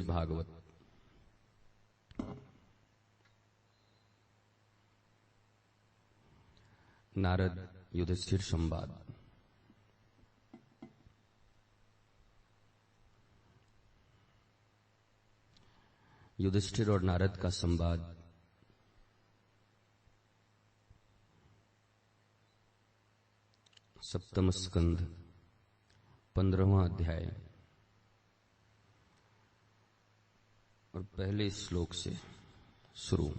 श्रीमद्भागवत। नारद युधिष्ठिर संवाद। युधिष्ठिर और नारद का संवाद सप्तम स्कंध 15वां अध्याय और पहले श्लोक से शुरू।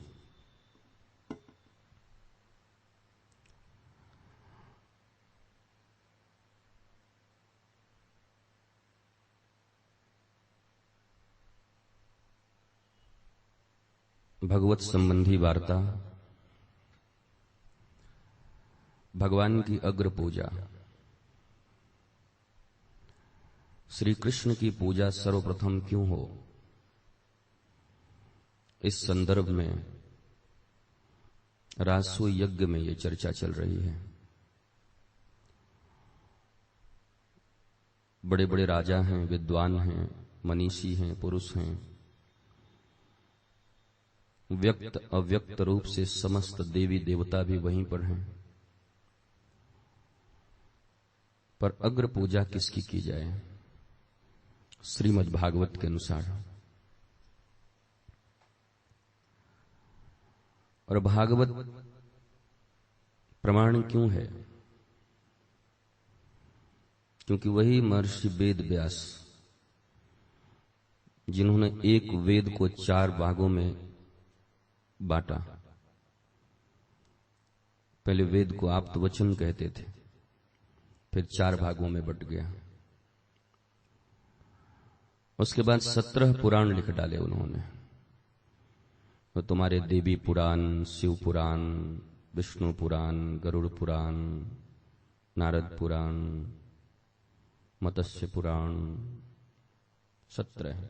भगवत संबंधी वार्ता, भगवान की अग्र पूजा। श्री कृष्ण की पूजा सर्वप्रथम क्यों हो, इस संदर्भ में राजसूय यज्ञ में ये चर्चा चल रही है। बड़े बड़े राजा हैं, विद्वान हैं, मनीषी हैं, पुरुष हैं, व्यक्त अव्यक्त रूप से समस्त देवी देवता भी वहीं पर हैं। पर अग्र पूजा किसकी की जाए? श्रीमद्भागवत के अनुसार। और भागवत प्रमाण क्यों है? क्योंकि वही महर्षि वेद व्यास, जिन्होंने एक वेद को 4 भागों में बांटा। पहले वेद को आप्तवचन कहते थे, फिर 4 भागों में बंट गया। उसके बाद 17 पुराण लिख डाले उन्होंने। तो तुम्हारे देवी पुराण, शिव पुराण, विष्णु पुराण, गरुड़ पुराण, नारद पुराण, मत्स्य पुराण, 17 है।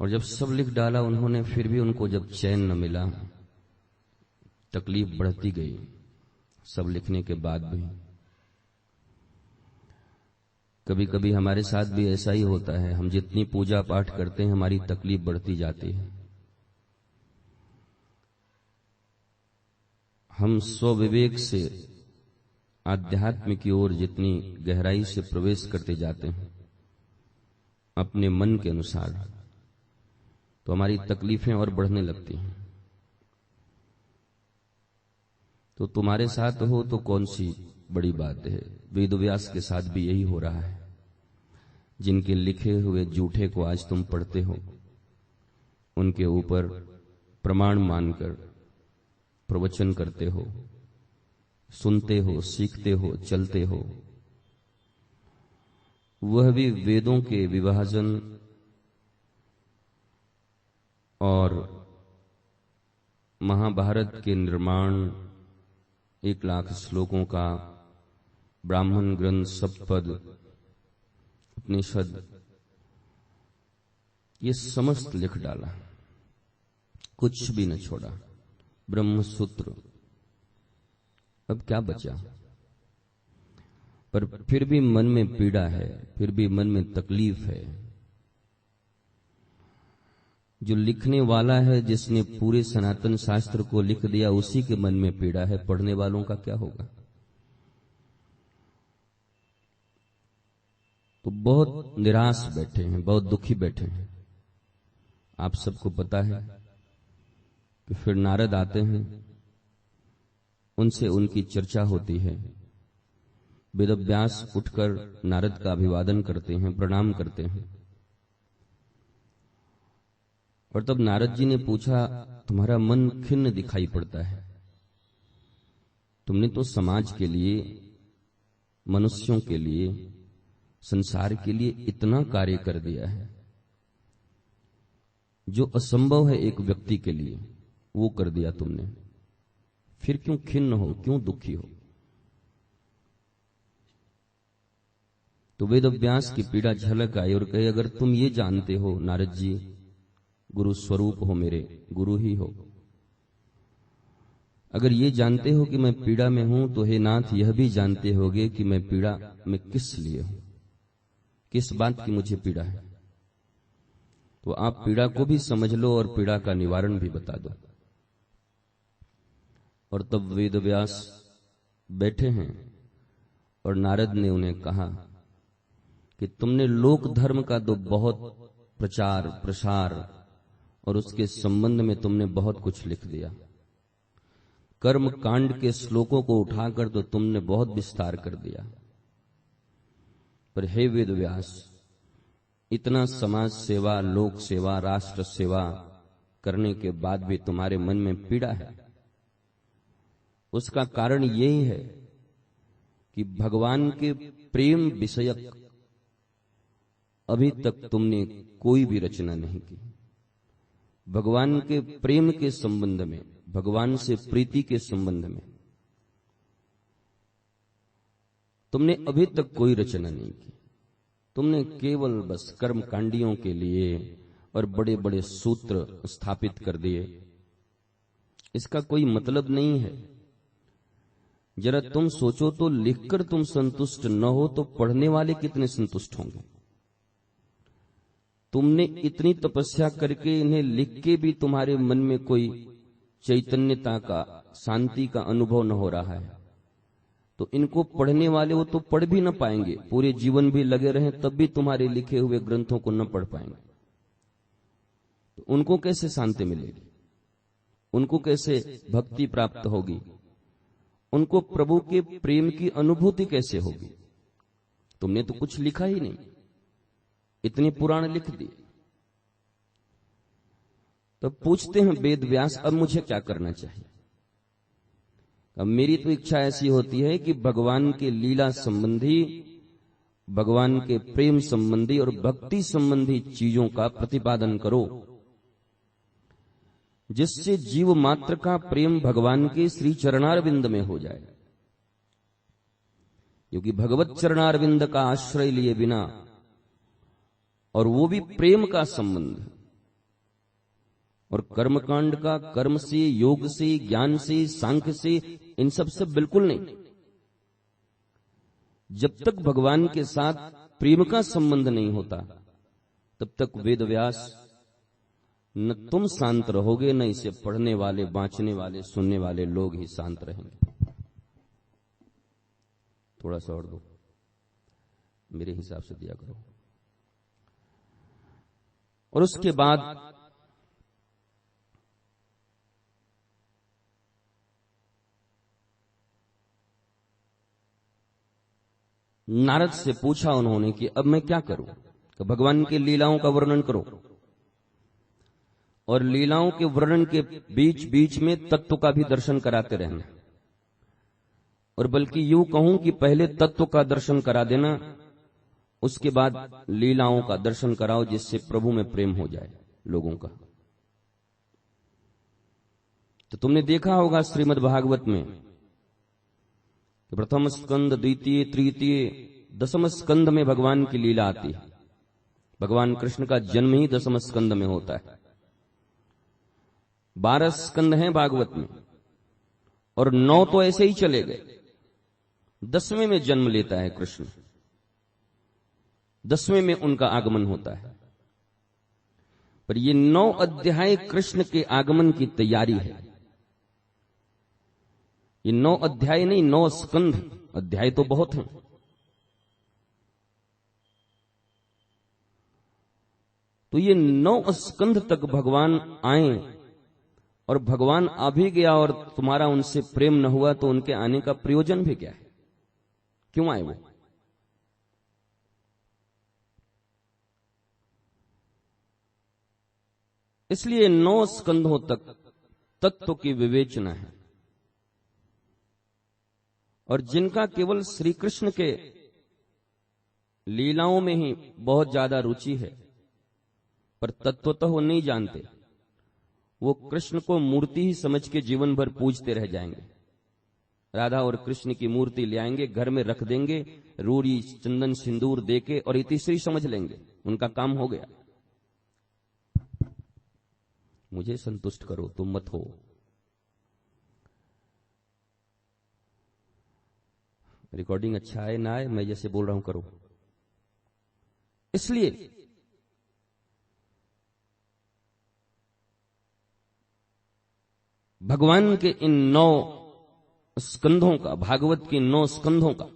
और जब सब लिख डाला उन्होंने, फिर भी उनको जब चैन न मिला, तकलीफ बढ़ती गई। सब लिखने के बाद भी कभी कभी हमारे साथ भी ऐसा ही होता है। हम जितनी पूजा पाठ करते हैं, हमारी तकलीफ बढ़ती जाती है। हम स्वविवेक से आध्यात्म की ओर जितनी गहराई से प्रवेश करते जाते हैं अपने मन के अनुसार, तो हमारी तकलीफें और बढ़ने लगती हैं। तो तुम्हारे साथ हो तो कौन सी बड़ी बात है। वेदव्यास के साथ भी यही हो रहा है। जिनके लिखे हुए झूठे को आज तुम पढ़ते हो, उनके ऊपर प्रमाण मानकर प्रवचन करते हो, सुनते हो, सीखते हो, चलते हो। वह भी वेदों के विभाजन और महाभारत के निर्माण, 1 लाख श्लोकों का ब्राह्मण ग्रंथ, सप्तपद, उपनिषद, ये समस्त लिख डाला, कुछ भी न छोड़ा। ब्रह्म सूत्र, अब क्या बचा? पर फिर भी मन में पीड़ा है, फिर भी मन में तकलीफ है। जो लिखने वाला है, जिसने पूरे सनातन शास्त्र को लिख दिया, उसी के मन में पीड़ा है। पढ़ने वालों का क्या होगा? तो बहुत निराश बैठे हैं, बहुत दुखी बैठे हैं। आप सबको पता है कि फिर नारद आते हैं, उनसे उनकी चर्चा होती है। वेदव्यास उठकर नारद का अभिवादन करते हैं, प्रणाम करते हैं। और तब नारद जी ने पूछा, तुम्हारा मन खिन्न दिखाई पड़ता है। तुमने तो समाज के लिए, मनुष्यों के लिए, संसार के लिए इतना कार्य कर दिया है। जो असंभव है एक व्यक्ति के लिए, वो कर दिया तुमने। फिर क्यों खिन्न हो, क्यों दुखी हो? तो वेदव्यास की पीड़ा झलक आई और कहे, अगर तुम ये जानते हो नारद जी, गुरु स्वरूप हो, मेरे गुरु ही हो, अगर ये जानते हो कि मैं पीड़ा में हूं, तो हे नाथ, यह भी जानते होगे कि मैं पीड़ा में किस लिए हूं, किस बात की मुझे पीड़ा है, तो आप पीड़ा को भी समझ लो और पीड़ा का निवारण भी बता दो। और तब वेद व्यास बैठे हैं और नारद ने उन्हें कहा कि तुमने लोक धर्म का तो बहुत प्रचार प्रसार और उसके संबंध में तुमने बहुत कुछ लिख दिया। कर्म कांड के श्लोकों को उठाकर तो तुमने बहुत विस्तार कर दिया। पर हे वेद व्यास, इतना समाज सेवा, लोक सेवा, राष्ट्र सेवा करने के बाद भी तुम्हारे मन में पीड़ा है। उसका कारण यही है कि भगवान के प्रेम विषयक अभी तक तुमने कोई भी रचना नहीं की। भगवान के प्रेम के संबंध में, भगवान से प्रीति के संबंध में तुमने अभी तक कोई रचना नहीं की। तुमने केवल बस कर्मकांडियों के लिए और बड़े बड़े सूत्र स्थापित कर दिए। इसका कोई मतलब नहीं है। जरा तुम सोचो तो, लिखकर तुम संतुष्ट न हो तो पढ़ने वाले कितने संतुष्ट होंगे। तुमने इतनी तपस्या करके इन्हें लिख के भी तुम्हारे मन में कोई चैतन्यता का, शांति का अनुभव न हो रहा है, तो इनको पढ़ने वाले वो तो पढ़ भी न पाएंगे। पूरे जीवन भी लगे रहें तब भी तुम्हारे लिखे हुए ग्रंथों को न पढ़ पाएंगे। तो उनको कैसे शांति मिलेगी? उनको कैसे भक्ति प्राप्त होगी? उनको प्रभु के प्रेम की अनुभूति कैसे होगी? तुमने तो कुछ लिखा ही नहीं, इतने पुराण लिख दिए। तब पूछते हैं वेद व्यास, अब मुझे क्या करना चाहिए? अब मेरी तो इच्छा ऐसी होती है कि भगवान के लीला संबंधी, भगवान के प्रेम संबंधी और भक्ति संबंधी चीजों का प्रतिपादन करो, जिससे जीव मात्र का प्रेम भगवान के श्री चरणारविंद में हो जाए। क्योंकि भगवत चरणारविंद का आश्रय लिए बिना, और वो भी प्रेम का संबंध, और कर्मकांड का कर्म से, योग से, ज्ञान से, सांख्य से, इन सब से बिल्कुल नहीं। जब तक भगवान के साथ प्रेम का संबंध नहीं होता तब तक वेद व्यास न तुम शांत रहोगे, न इसे पढ़ने वाले, बांचने वाले, सुनने वाले लोग ही शांत रहेंगे। थोड़ा सा और दो, मेरे हिसाब से दिया करो। और उसके बाद नारद से पूछा उन्होंने कि अब मैं क्या करूं? तो भगवान की लीलाओं का वर्णन करो, और लीलाओं के वर्णन के बीच बीच में तत्व का भी दर्शन कराते रहना। और बल्कि यूं कहूं कि पहले तत्व का दर्शन करा देना, उसके बाद लीलाओं का दर्शन कराओ, जिससे प्रभु में प्रेम हो जाए लोगों का। तो तुमने देखा होगा श्रीमद् भागवत में प्रथम स्कंद, द्वितीय, तृतीय, दसम स्कंद में भगवान की लीला आती है। भगवान कृष्ण का जन्म ही दसम स्कंद में होता है। 12 स्कंद हैं भागवत में, और 9 तो ऐसे ही चले गए। 10वें में जन्म लेता है कृष्ण, 10वें में उनका आगमन होता है। पर ये 9 अध्याय कृष्ण के आगमन की तैयारी है। ये 9 अध्याय नहीं, 9 स्कंध। अध्याय तो बहुत हैं। तो ये 9 स्कंध तक भगवान आए, और भगवान आ भी गया और तुम्हारा उनसे प्रेम न हुआ, तो उनके आने का प्रयोजन भी क्या है? क्यों आए वो? इसलिए 9 स्कंधों तक तत्व की विवेचना है। और जिनका केवल श्री कृष्ण के लीलाओं में ही बहुत ज्यादा रुचि है, पर तत्वतः वो नहीं जानते, वो कृष्ण को मूर्ति ही समझ के जीवन भर पूजते रह जाएंगे। राधा और कृष्ण की मूर्ति ले आएंगे, घर में रख देंगे, रूड़ी चंदन सिंदूर देके, और इतिश्री समझ लेंगे, उनका काम हो गया। मुझे संतुष्ट करो, तुम मत हो। रिकॉर्डिंग अच्छा है ना है, मैं जैसे बोल रहा हूं करो। इसलिए भगवान के इन 9 स्कंधों का, भागवत के 9 स्कंधों का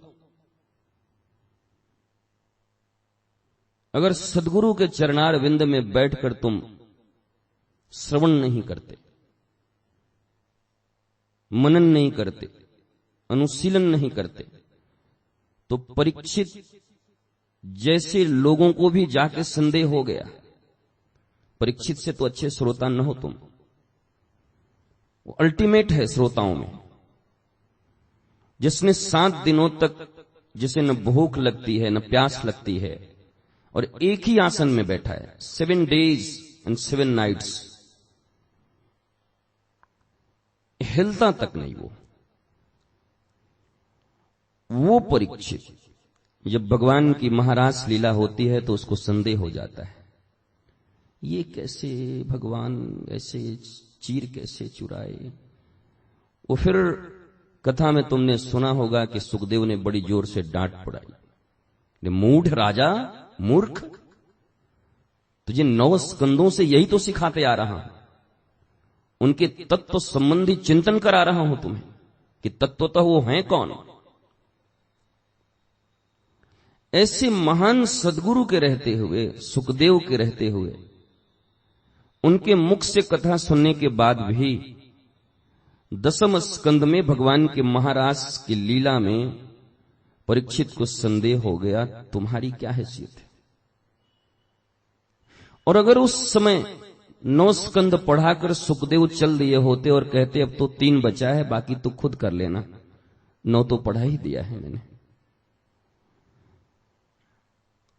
अगर सद्गुरु के चरणार विंद में बैठकर तुम श्रवण नहीं करते, मनन नहीं करते, अनुशीलन नहीं करते, तो परीक्षित जैसे लोगों को भी जाके संदेह हो गया, परीक्षित से तो अच्छे श्रोता न हो तुम, वो अल्टीमेट है श्रोताओं में, जिसने 7 दिनों तक, जिसे न भूख लगती है न प्यास लगती है, और एक ही आसन में बैठा है 7 days and 7 nights, हिलता तक नहीं वो परीक्षित, जब भगवान की महारास लीला होती है तो उसको संदेह हो जाता है, ये कैसे भगवान ऐसे चीर कैसे चुराए। वो फिर कथा में तुमने सुना होगा कि सुखदेव ने बड़ी जोर से डांट पड़ाई, मूढ़ राजा, मूर्ख, तुझे 9 स्कंदों से यही तो सिखाते आ रहा हूं, उनके तत्व संबंधी चिंतन करा रहा हूं तुम्हें कि तत्वतः वो हैं कौन। ऐसे महान सद्गुरु के रहते हुए, सुखदेव के रहते हुए, उनके मुख से कथा सुनने के बाद भी 10वें स्कंद में भगवान के महारास की लीला में परीक्षित को संदेह हो गया, तुम्हारी क्या हैसियत है। और अगर उस समय 9 स्कंद पढ़ाकर सुखदेव चल दिए होते और कहते अब तो 3 बचा है, बाकी तो खुद कर लेना, 9 तो पढ़ा ही दिया है मैंने।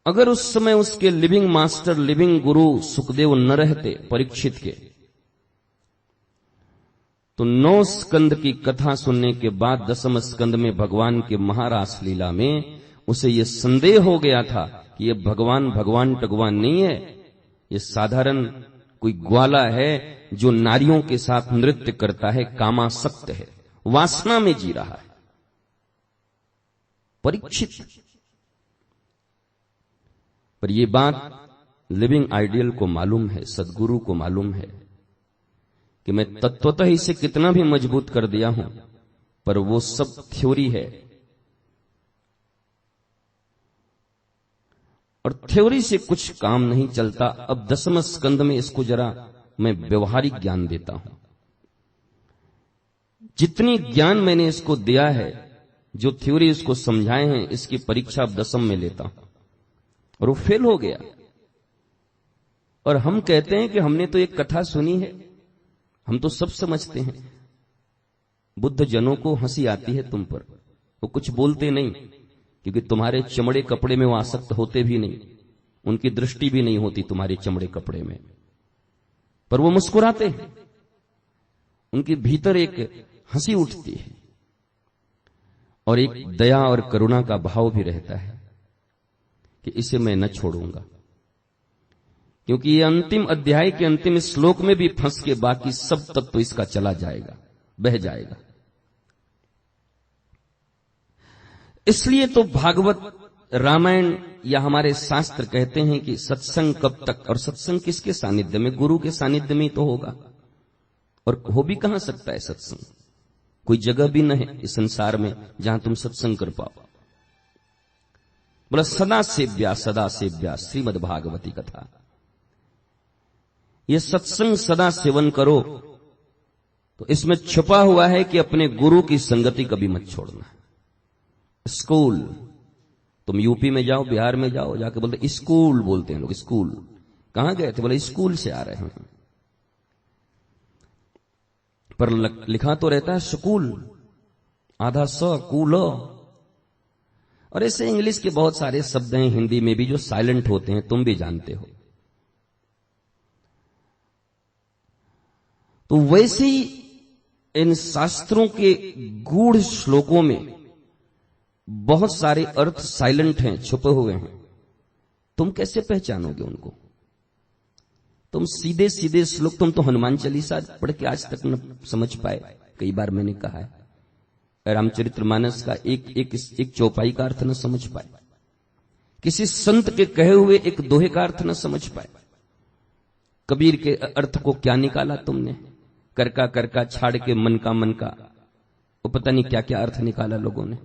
अगर उस समय उसके लिविंग मास्टर, लिविंग गुरु सुखदेव न रहते परीक्षित के, तो 9 स्कंद की कथा सुनने के बाद 10वें स्कंद में भगवान के महारास लीला में उसे यह संदेह हो गया था कि यह भगवान टगवान नहीं है, ये साधारण कोई ग्वाला है जो नारियों के साथ नृत्य करता है, कामासक्त है, वासना में जी रहा है। परीक्षित, पर यह बात लिविंग आइडियल को मालूम है, सद्गुरु को मालूम है कि मैं तत्वतः इसे कितना भी मजबूत कर दिया हूं, पर वो सब थ्योरी है, और थ्योरी से कुछ काम नहीं चलता। अब 10वें स्कंद में इसको जरा मैं व्यवहारिक ज्ञान देता हूं। जितनी ज्ञान मैंने इसको दिया है, जो थ्योरी इसको समझाए हैं, इसकी परीक्षा अब 10वें में लेता हूं, और वो फेल हो गया। और हम कहते हैं कि हमने तो एक कथा सुनी है, हम तो सब समझते हैं। बुद्ध जनों को हंसी आती है तुम पर, वो कुछ बोलते नहीं, क्योंकि तुम्हारे चमड़े कपड़े में वो आसक्त होते भी नहीं, उनकी दृष्टि भी नहीं होती तुम्हारे चमड़े कपड़े में, पर वो मुस्कुराते हैं, उनके भीतर एक हंसी उठती है और एक दया और करुणा का भाव भी रहता है कि इसे मैं न छोड़ूंगा, क्योंकि ये अंतिम अध्याय के अंतिम श्लोक में भी फंस के बाकी सब तक तो इसका चला जाएगा, बह जाएगा। इसलिए तो भागवत, रामायण या हमारे शास्त्र कहते हैं कि सत्संग कब तक, और सत्संग किसके सानिध्य में, गुरु के सानिध्य में ही तो होगा, और हो भी कहां सकता है सत्संग, कोई जगह भी न है इस संसार में जहां तुम सत्संग कर पाओ। बोला सदा सेव्या श्रीमद् भागवती कथा, ये सत्संग सदा सेवन करो, तो इसमें छुपा हुआ है कि अपने गुरु की संगति कभी मत छोड़ना। स्कूल, तुम यूपी में जाओ, बिहार में जाओ, जाके बोलते स्कूल, बोलते हैं लोग, स्कूल कहां गए थे, बोले स्कूल से आ रहे हैं, पर लिखा तो रहता है स्कूल, आधा कूल। और ऐसे इंग्लिश के बहुत सारे शब्द हैं हिंदी में भी जो साइलेंट होते हैं, तुम भी जानते हो। तो वैसे ही इन शास्त्रों के गूढ़ श्लोकों में बहुत सारे अर्थ साइलेंट हैं, छुपे हुए हैं, तुम कैसे पहचानोगे उनको। तुम सीधे सीधे श्लोक, तुम तो हनुमान चालीसा पढ़ के आज तक न समझ पाए, कई बार मैंने कहा है, रामचरितमानस का एक चौपाई का अर्थ न समझ पाए, किसी संत के कहे हुए एक दोहे का अर्थ न समझ पाए। कबीर के अर्थ को क्या निकाला तुमने, करका छाड़ के मन का, वो पता नहीं क्या क्या अर्थ निकाला लोगों ने।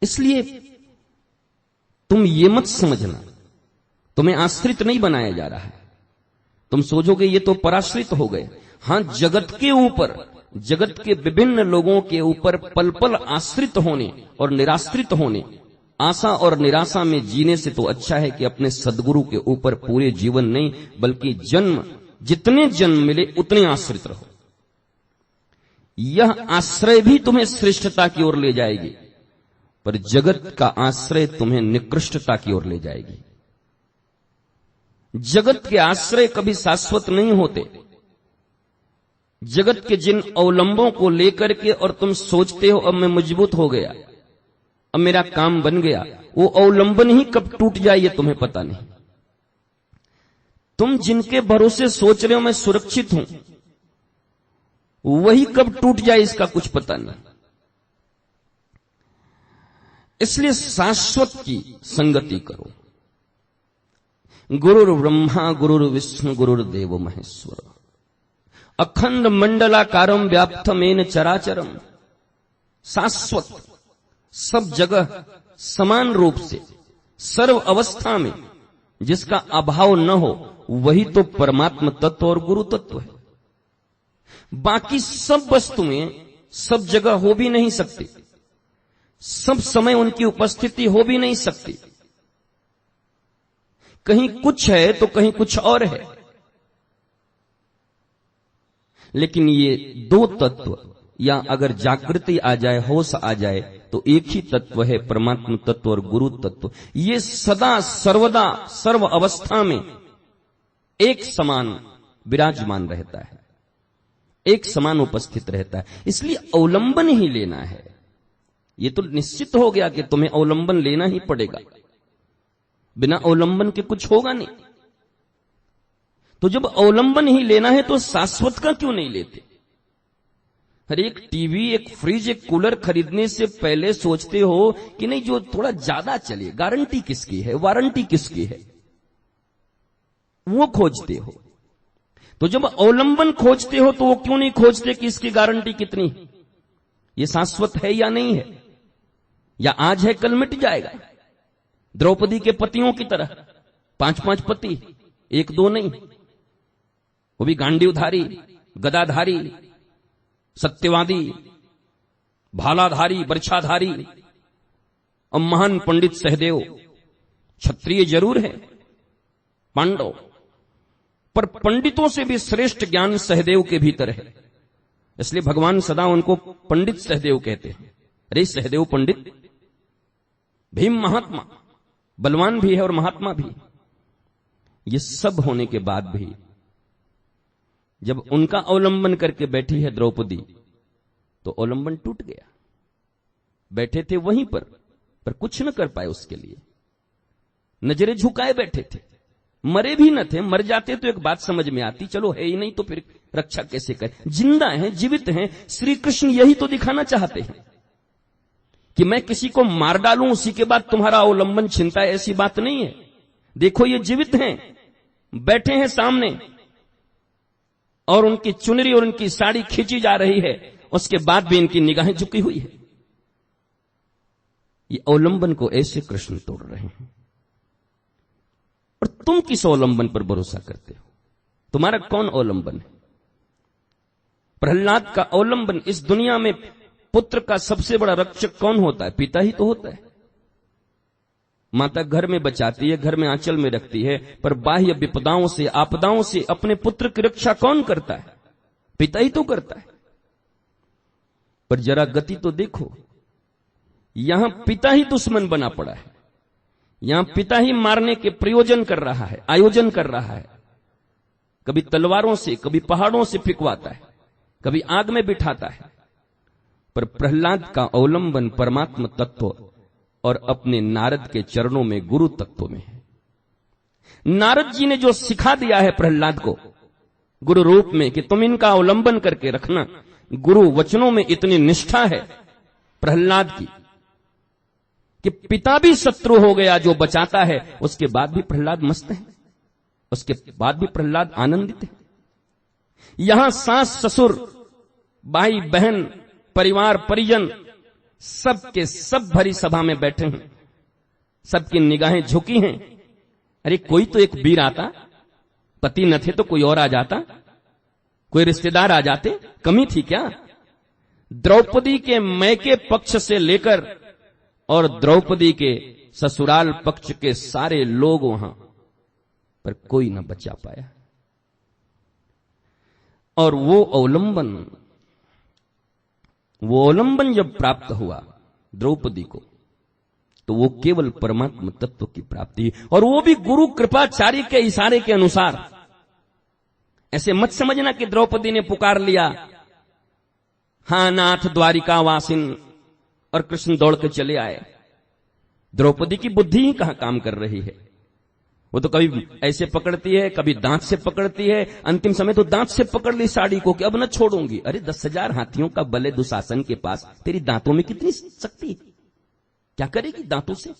इसलिए तुम ये मत समझना तुम्हें आश्रित नहीं बनाया जा रहा है। तुम सोचोगे ये तो पराश्रित हो गए। हां, जगत के ऊपर, जगत के विभिन्न लोगों के ऊपर पल पल आश्रित होने और निराश्रित होने, आशा और निराशा में जीने से तो अच्छा है कि अपने सद्गुरु के ऊपर पूरे जीवन नहीं बल्कि जन्म, जितने जन्म मिले उतने आश्रित रहो। यह आश्रय भी तुम्हें श्रेष्ठता की ओर ले जाएगी, पर जगत का आश्रय तुम्हें निकृष्टता की ओर ले जाएगी। जगत के आश्रय कभी शाश्वत नहीं होते। जगत के जिन अवलंबों को लेकर के और तुम सोचते हो अब मैं मजबूत हो गया, अब मेरा काम बन गया, वो अवलंबन ही कब टूट जाए ये तुम्हें पता नहीं। तुम जिनके भरोसे सोच रहे हो मैं सुरक्षित हूं, वही कब टूट जाए इसका कुछ पता नहीं। इसलिए शाश्वत की संगति करो। गुरुर् ब्रह्मा गुरुर्विष्णु गुरुर्देव महेश्वर, अखंड मंडलाकारम व्याप्तमेन चराचरम। शाश्वत, सब जगह समान रूप से सर्व अवस्था में जिसका अभाव न हो, वही तो परमात्म तत्व और गुरु तत्व है। बाकी सब वस्तुएं सब जगह हो भी नहीं सकती, सब समय उनकी उपस्थिति हो भी नहीं सकती। कहीं कुछ है तो कहीं कुछ और है। लेकिन ये दो तत्व, या अगर जागृति आ जाए, होश आ जाए, तो एक ही तत्व है, परमात्म तत्व और गुरु तत्व। ये सदा सर्वदा सर्व अवस्था में एक समान विराजमान रहता है, एक समान उपस्थित रहता है। इसलिए अवलंबन ही लेना है। ये तो निश्चित हो गया कि तुम्हें अवलंबन लेना ही पड़ेगा, बिना अवलंबन के कुछ होगा नहीं। तो जब अवलंबन ही लेना है तो शाश्वत का क्यों नहीं लेते? हर एक टीवी, एक फ्रिज, एक कूलर खरीदने से पहले सोचते हो कि नहीं जो थोड़ा ज्यादा चले, गारंटी किसकी है, वारंटी किसकी है, वो खोजते हो। तो जब अवलंबन खोजते हो तो वो क्यों नहीं खोजते कि इसकी गारंटी कितनी, ये शाश्वत है या नहीं है, या आज है कल मिट जाएगा। द्रौपदी के पतियों की तरह 5-5 पति, 1-2 नहीं, वो भी गांडीवधारी, गदाधारी, सत्यवादी, भालाधारी, बर्छाधारी। और महान पंडित सहदेव, क्षत्रिय जरूर है, पांडव, पर पंडितों से भी श्रेष्ठ ज्ञान सहदेव के भीतर है। इसलिए भगवान सदा उनको पंडित सहदेव कहते हैं। अरे सहदेव पंडित, भीम महात्मा, बलवान भी है और महात्मा भी। ये सब होने के बाद भी जब उनका अवलंबन करके बैठी है द्रौपदी, तो अवलंबन टूट गया। बैठे थे वहीं पर कुछ न कर पाए उसके लिए, नजरें झुकाए बैठे थे। मरे भी न थे, मर जाते तो एक बात समझ में आती, चलो है ही नहीं तो फिर रक्षा कैसे करें। जिंदा हैं, जीवित हैं। श्री कृष्ण यही तो दिखाना चाहते हैं कि मैं किसी को मार डालूं उसी के बाद तुम्हारा अवलंबन छिनता है, ऐसी बात नहीं है। देखो ये जीवित हैं, बैठे हैं सामने, और उनकी चुनरी और उनकी साड़ी खींची जा रही है, उसके बाद भी इनकी निगाहें झुकी हुई है। ये अवलंबन को ऐसे कृष्ण तोड़ रहे हैं। और तुम किस अवलंबन पर भरोसा करते हो? तुम्हारा कौन अवलंबन है? प्रहलाद का अवलंबन, इस दुनिया में पुत्र का सबसे बड़ा रक्षक कौन होता है? पिता ही तो होता है। माता घर में बचाती है, घर में आंचल में रखती है, पर बाह्य विपदाओं से, आपदाओं से अपने पुत्र की रक्षा कौन करता है? पिता ही तो करता है। पर जरा गति तो देखो, यहां पिता ही दुश्मन बना पड़ा है। यहां पिता ही मारने के प्रयोजन कर रहा है, आयोजन कर रहा है। कभी तलवारों से, कभी पहाड़ों से फिकवाता है, कभी आग में बिठाता है। पर प्रहलाद का अवलंबन परमात्म तत्व और अपने नारद के चरणों में गुरु तत्व में है। नारद जी ने जो सिखा दिया है प्रहलाद को गुरु रूप में कि तुम इनका अवलंबन करके रखना, गुरु वचनों में इतनी निष्ठा है प्रहलाद की कि पिता भी शत्रु हो गया जो बचाता है, उसके बाद भी प्रहलाद मस्त है, उसके बाद भी प्रहलाद आनंदित है। यहां सास ससुर, भाई बहन, परिवार परिजन सब के सब भरी सभा में बैठे हैं, सबकी निगाहें झुकी हैं। अरे कोई तो एक वीर आता, पति न थे तो कोई और आ जाता, कोई रिश्तेदार आ जाते, कमी थी क्या? द्रौपदी के मैके पक्ष से लेकर और द्रौपदी के ससुराल पक्ष के सारे लोग वहां, पर कोई न बचा पाया। और वो अवलंबन जब प्राप्त हुआ द्रौपदी को, तो वो केवल परमात्मा तत्व की प्राप्ति, और वो भी गुरु कृपाचार्य के इशारे के अनुसार। ऐसे मत समझना कि द्रौपदी ने पुकार लिया, हां नाथ द्वारिका वासिन, और कृष्ण दौड़ के चले आए। द्रौपदी की बुद्धि ही कहां काम कर रही है? वो तो कभी ऐसे पकड़ती है, कभी दांत से पकड़ती है, अंतिम समय तो दांत से पकड़ ली साड़ी को कि अब न छोड़ूंगी। अरे 10,000 हाथियों का बल है दुशासन के पास, तेरी दांतों में कितनी शक्ति, क्या करेगी दांतों से?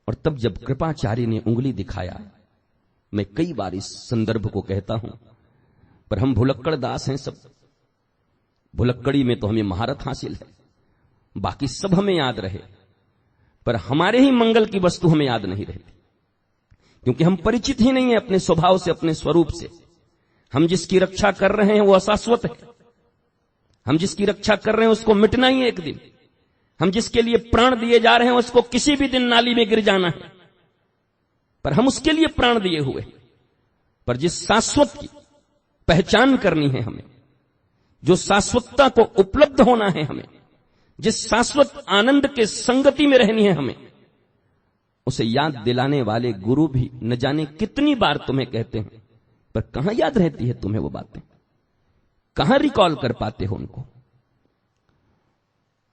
और तब जब कृपाचार्य ने उंगली दिखाया, मैं कई बार इस संदर्भ को कहता हूं, पर हम भुलक्कड़ दास हैं सब। भुलक्कड़ी में तो हमें महारत हासिल है, बाकी सब हमें याद रहे, पर हमारे ही मंगल की वस्तु हमें याद नहीं रहती, क्योंकि हम परिचित ही नहीं है अपने स्वभाव से, अपने स्वरूप से। हम जिसकी रक्षा कर रहे हैं वो अशाश्वत है, हम जिसकी रक्षा कर रहे हैं उसको मिटना ही है एक दिन। हम जिसके लिए प्राण दिए जा रहे हैं उसको किसी भी दिन नाली में गिर जाना है, पर हम उसके लिए प्राण दिए हुए। पर जिस शाश्वत की पहचान करनी है हमें, जो शाश्वतता को उपलब्ध होना है हमें, जिस शाश्वत आनंद के संगति में रहनी है हमें, उसे याद दिलाने वाले गुरु भी न जाने कितनी बार तुम्हें कहते हैं, पर कहां याद रहती है तुम्हें वो बातें? कहां रिकॉल कर पाते हो उनको?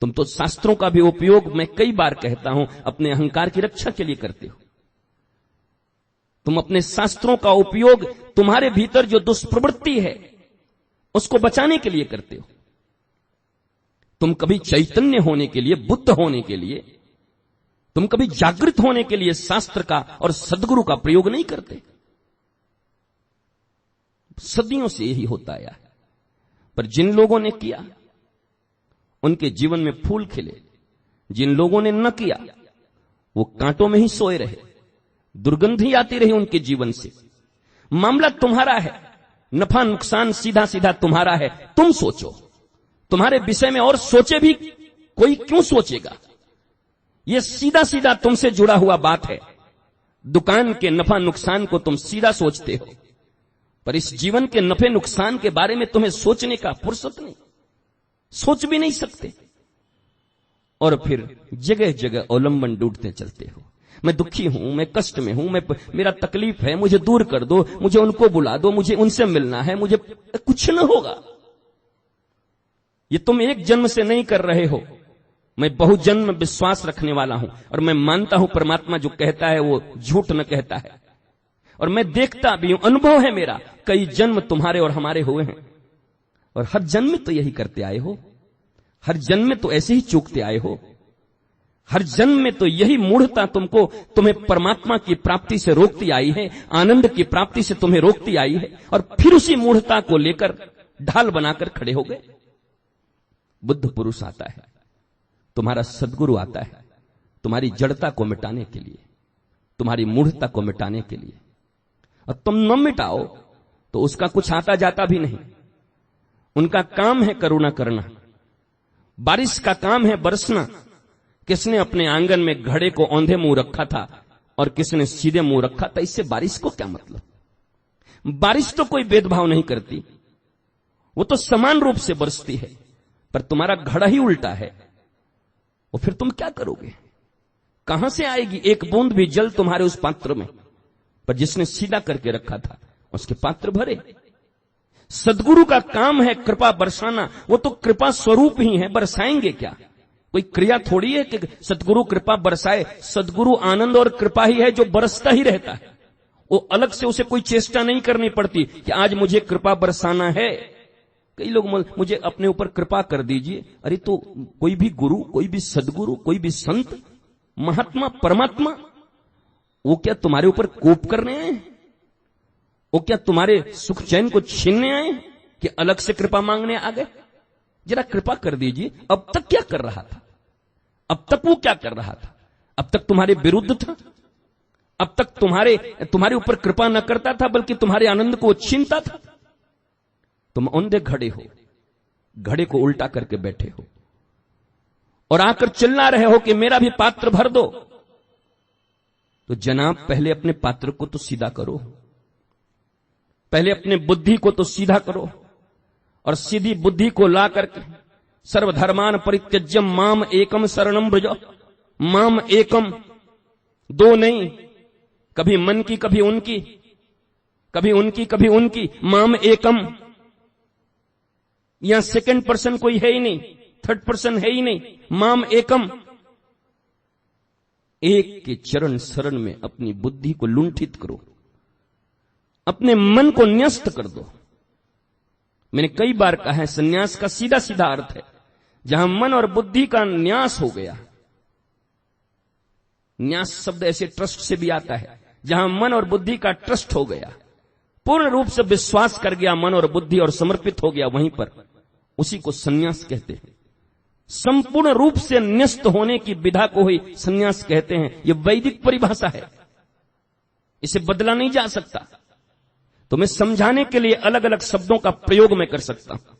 तुम तो शास्त्रों का भी उपयोग, मैं कई बार कहता हूं, अपने अहंकार की रक्षा के लिए करते हो। तुम अपने शास्त्रों का उपयोग तुम्हारे भीतर जो दुष्प्रवृत्ति है उसको बचाने के लिए करते हो। तुम कभी चैतन्य होने के लिए, बुद्ध होने के लिए, तुम कभी जागृत होने के लिए शास्त्र का और सद्गुरु का प्रयोग नहीं करते। सदियों से यही होता आया है, पर जिन लोगों ने किया उनके जीवन में फूल खिले, जिन लोगों ने न किया वो कांटों में ही सोए रहे, दुर्गंधी आती रही उनके जीवन से। मामला तुम्हारा है, नफा नुकसान सीधा सीधा तुम्हारा है। तुम सोचो, तुम्हारे विषय में और सोचे भी कोई क्यों सोचेगा? यह सीधा सीधा तुमसे जुड़ा हुआ बात है। दुकान के नफा नुकसान को तुम सीधा सोचते हो, पर इस जीवन के नफे नुकसान के बारे में तुम्हें सोचने का फुर्सत नहीं, सोच भी नहीं सकते। और फिर जगह जगह अवलंबन ढूंढते चलते हो। मैं दुखी हूं, मैं कष्ट में हूं, मेरा तकलीफ है, मुझे दूर कर दो, मुझे उनको बुला दो, मुझे उनसे मिलना है, मुझे कुछ न होगा। ये तुम एक जन्म से नहीं कर रहे हो। मैं बहुजन्म विश्वास रखने वाला हूं, और मैं मानता हूं परमात्मा जो कहता है वो झूठ न कहता है। और मैं देखता भी हूं, अनुभव है मेरा, कई जन्म तुम्हारे और हमारे हुए हैं, और हर जन्म में तो यही करते आए हो, हर जन्म में तो ऐसे ही चूकते आए हो, हर जन्म में तो यही मूढ़ता तुम्हें परमात्मा की प्राप्ति से रोकती आई है, आनंद की प्राप्ति से तुम्हें रोकती आई है, और फिर उसी मूढ़ता को लेकर ढाल बनाकर खड़े हो गए। बुद्ध पुरुष आता है, तुम्हारा सद्गुरु आता है, तुम्हारी जड़ता को मिटाने के लिए, तुम्हारी मूढ़ता को मिटाने के लिए। और तुम न मिटाओ तो उसका कुछ आता जाता भी नहीं। उनका काम है करुणा करना, बारिश का काम है बरसना। किसने अपने आंगन में घड़े को औंधे मुंह रखा था और किसने सीधे मुंह रखा था, इससे बारिश को क्या मतलब? बारिश तो कोई भेदभाव नहीं करती, वो तो समान रूप से बरसती है, पर तुम्हारा घड़ा ही उल्टा है। और फिर तुम क्या करोगे? कहां से आएगी एक बूंद भी जल तुम्हारे उस पात्र में? पर जिसने सीधा करके रखा था उसके पात्र भरे। सद्गुरु का काम है कृपा बरसाना, वो तो कृपा स्वरूप ही है, बरसाएंगे क्या? कोई क्रिया थोड़ी है कि सद्गुरु कृपा बरसाए। सद्गुरु आनंद और कृपा ही है जो बरसता ही रहता है। वो अलग से उसे कोई चेष्टा नहीं करनी पड़ती कि आज मुझे कृपा बरसाना है। कई लोग मुझे अपने ऊपर कृपा कर दीजिए। अरे तो कोई भी गुरु, कोई भी सदगुरु, कोई भी संत, महात्मा, परमात्मा, वो क्या तुम्हारे ऊपर कोप करने आए? वो क्या तुम्हारे सुख चैन को छीनने आए कि अलग से कृपा मांगने आ गए? जरा कृपा कर दीजिए। अब तक क्या कर रहा था? अब तक वो क्या कर रहा था? अब तक तुम्हारे विरुद्ध था। अब तक तुम्हारे ऊपर कृपा न करता था, बल्कि तुम्हारे आनंद को छीनता था। तुम औंधे खड़े हो, घड़े को उल्टा करके बैठे हो और आकर चिल्ला रहे हो कि मेरा भी पात्र भर दो। तो जनाब, पहले अपने पात्र को तो सीधा करो, पहले अपने बुद्धि को तो सीधा करो, और सीधी बुद्धि को ला करके सर्वधर्मान परित्यज्यम माम एकम शरणम व्रज। माम एकम, दो नहीं, कभी मन की कभी उनकी, कभी उनकी कभी उनकी। माम एकम, यहां सेकंड पर्सन कोई है ही नहीं, थर्ड पर्सन है ही नहीं। माम एकम, एक के चरण शरण में अपनी बुद्धि को लुंठित करो, अपने मन को न्यस्त कर दो। मैंने कई बार कहा है, संन्यास का सीधा सीधा अर्थ है जहां मन और बुद्धि का न्यास हो गया। न्यास शब्द ऐसे ट्रस्ट से भी आता है, जहां मन और बुद्धि का ट्रस्ट हो गया, पूर्ण रूप से विश्वास कर गया मन और बुद्धि और समर्पित हो गया वहीं पर, उसी को संन्यास कहते हैं। संपूर्ण रूप से न्यस्त होने की विधा को ही संन्यास कहते हैं। यह वैदिक परिभाषा है, इसे बदला नहीं जा सकता। तो मैं समझाने के लिए अलग अलग शब्दों का प्रयोग मैं कर सकता हूं,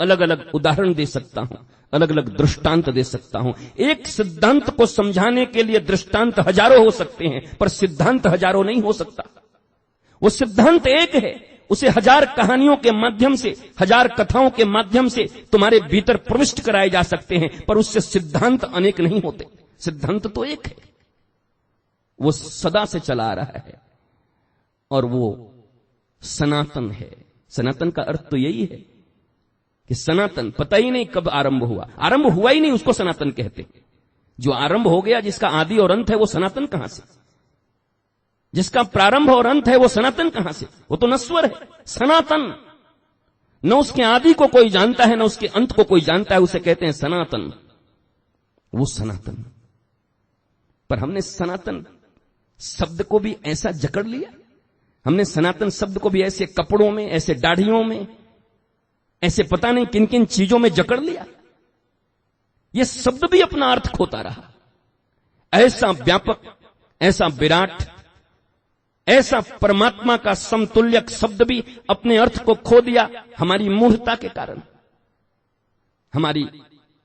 अलग अलग उदाहरण दे सकता हूं, अलग अलग दृष्टांत दे सकता हूं। एक सिद्धांत को समझाने के लिए दृष्टांत हजारों हो सकते हैं, पर सिद्धांत हजारों नहीं हो सकता। वो सिद्धांत एक है, उसे हजार कहानियों के माध्यम से, हजार कथाओं के माध्यम से तुम्हारे भीतर प्रविष्ट कराए जा सकते हैं, पर उससे सिद्धांत अनेक नहीं होते। सिद्धांत तो एक है, वो सदा से चला आ रहा है और वो सनातन है। सनातन का अर्थ तो यही है कि सनातन, पता ही नहीं कब आरंभ हुआ, आरंभ हुआ ही नहीं, उसको सनातन कहते हैं। जो आरंभ हो गया, जिसका आदि और अंत है, वो सनातन कहां से? जिसका प्रारंभ और अंत है, वो सनातन कहां से? वो तो नश्वर है। सनातन, न उसके आदि को कोई जानता है, न उसके अंत को कोई जानता है, उसे कहते हैं सनातन। वो सनातन। पर हमने सनातन शब्द को भी ऐसा जकड़ लिया, हमने सनातन शब्द को भी ऐसे कपड़ों में, ऐसे दाढ़ियों में, ऐसे पता नहीं किन किन चीजों में जकड़ लिया। यह शब्द भी अपना अर्थ खोता रहा। ऐसा व्यापक, ऐसा विराट, ऐसा परमात्मा का समतुल्यक शब्द भी अपने अर्थ को खो दिया, हमारी मूढ़ता के कारण। हमारी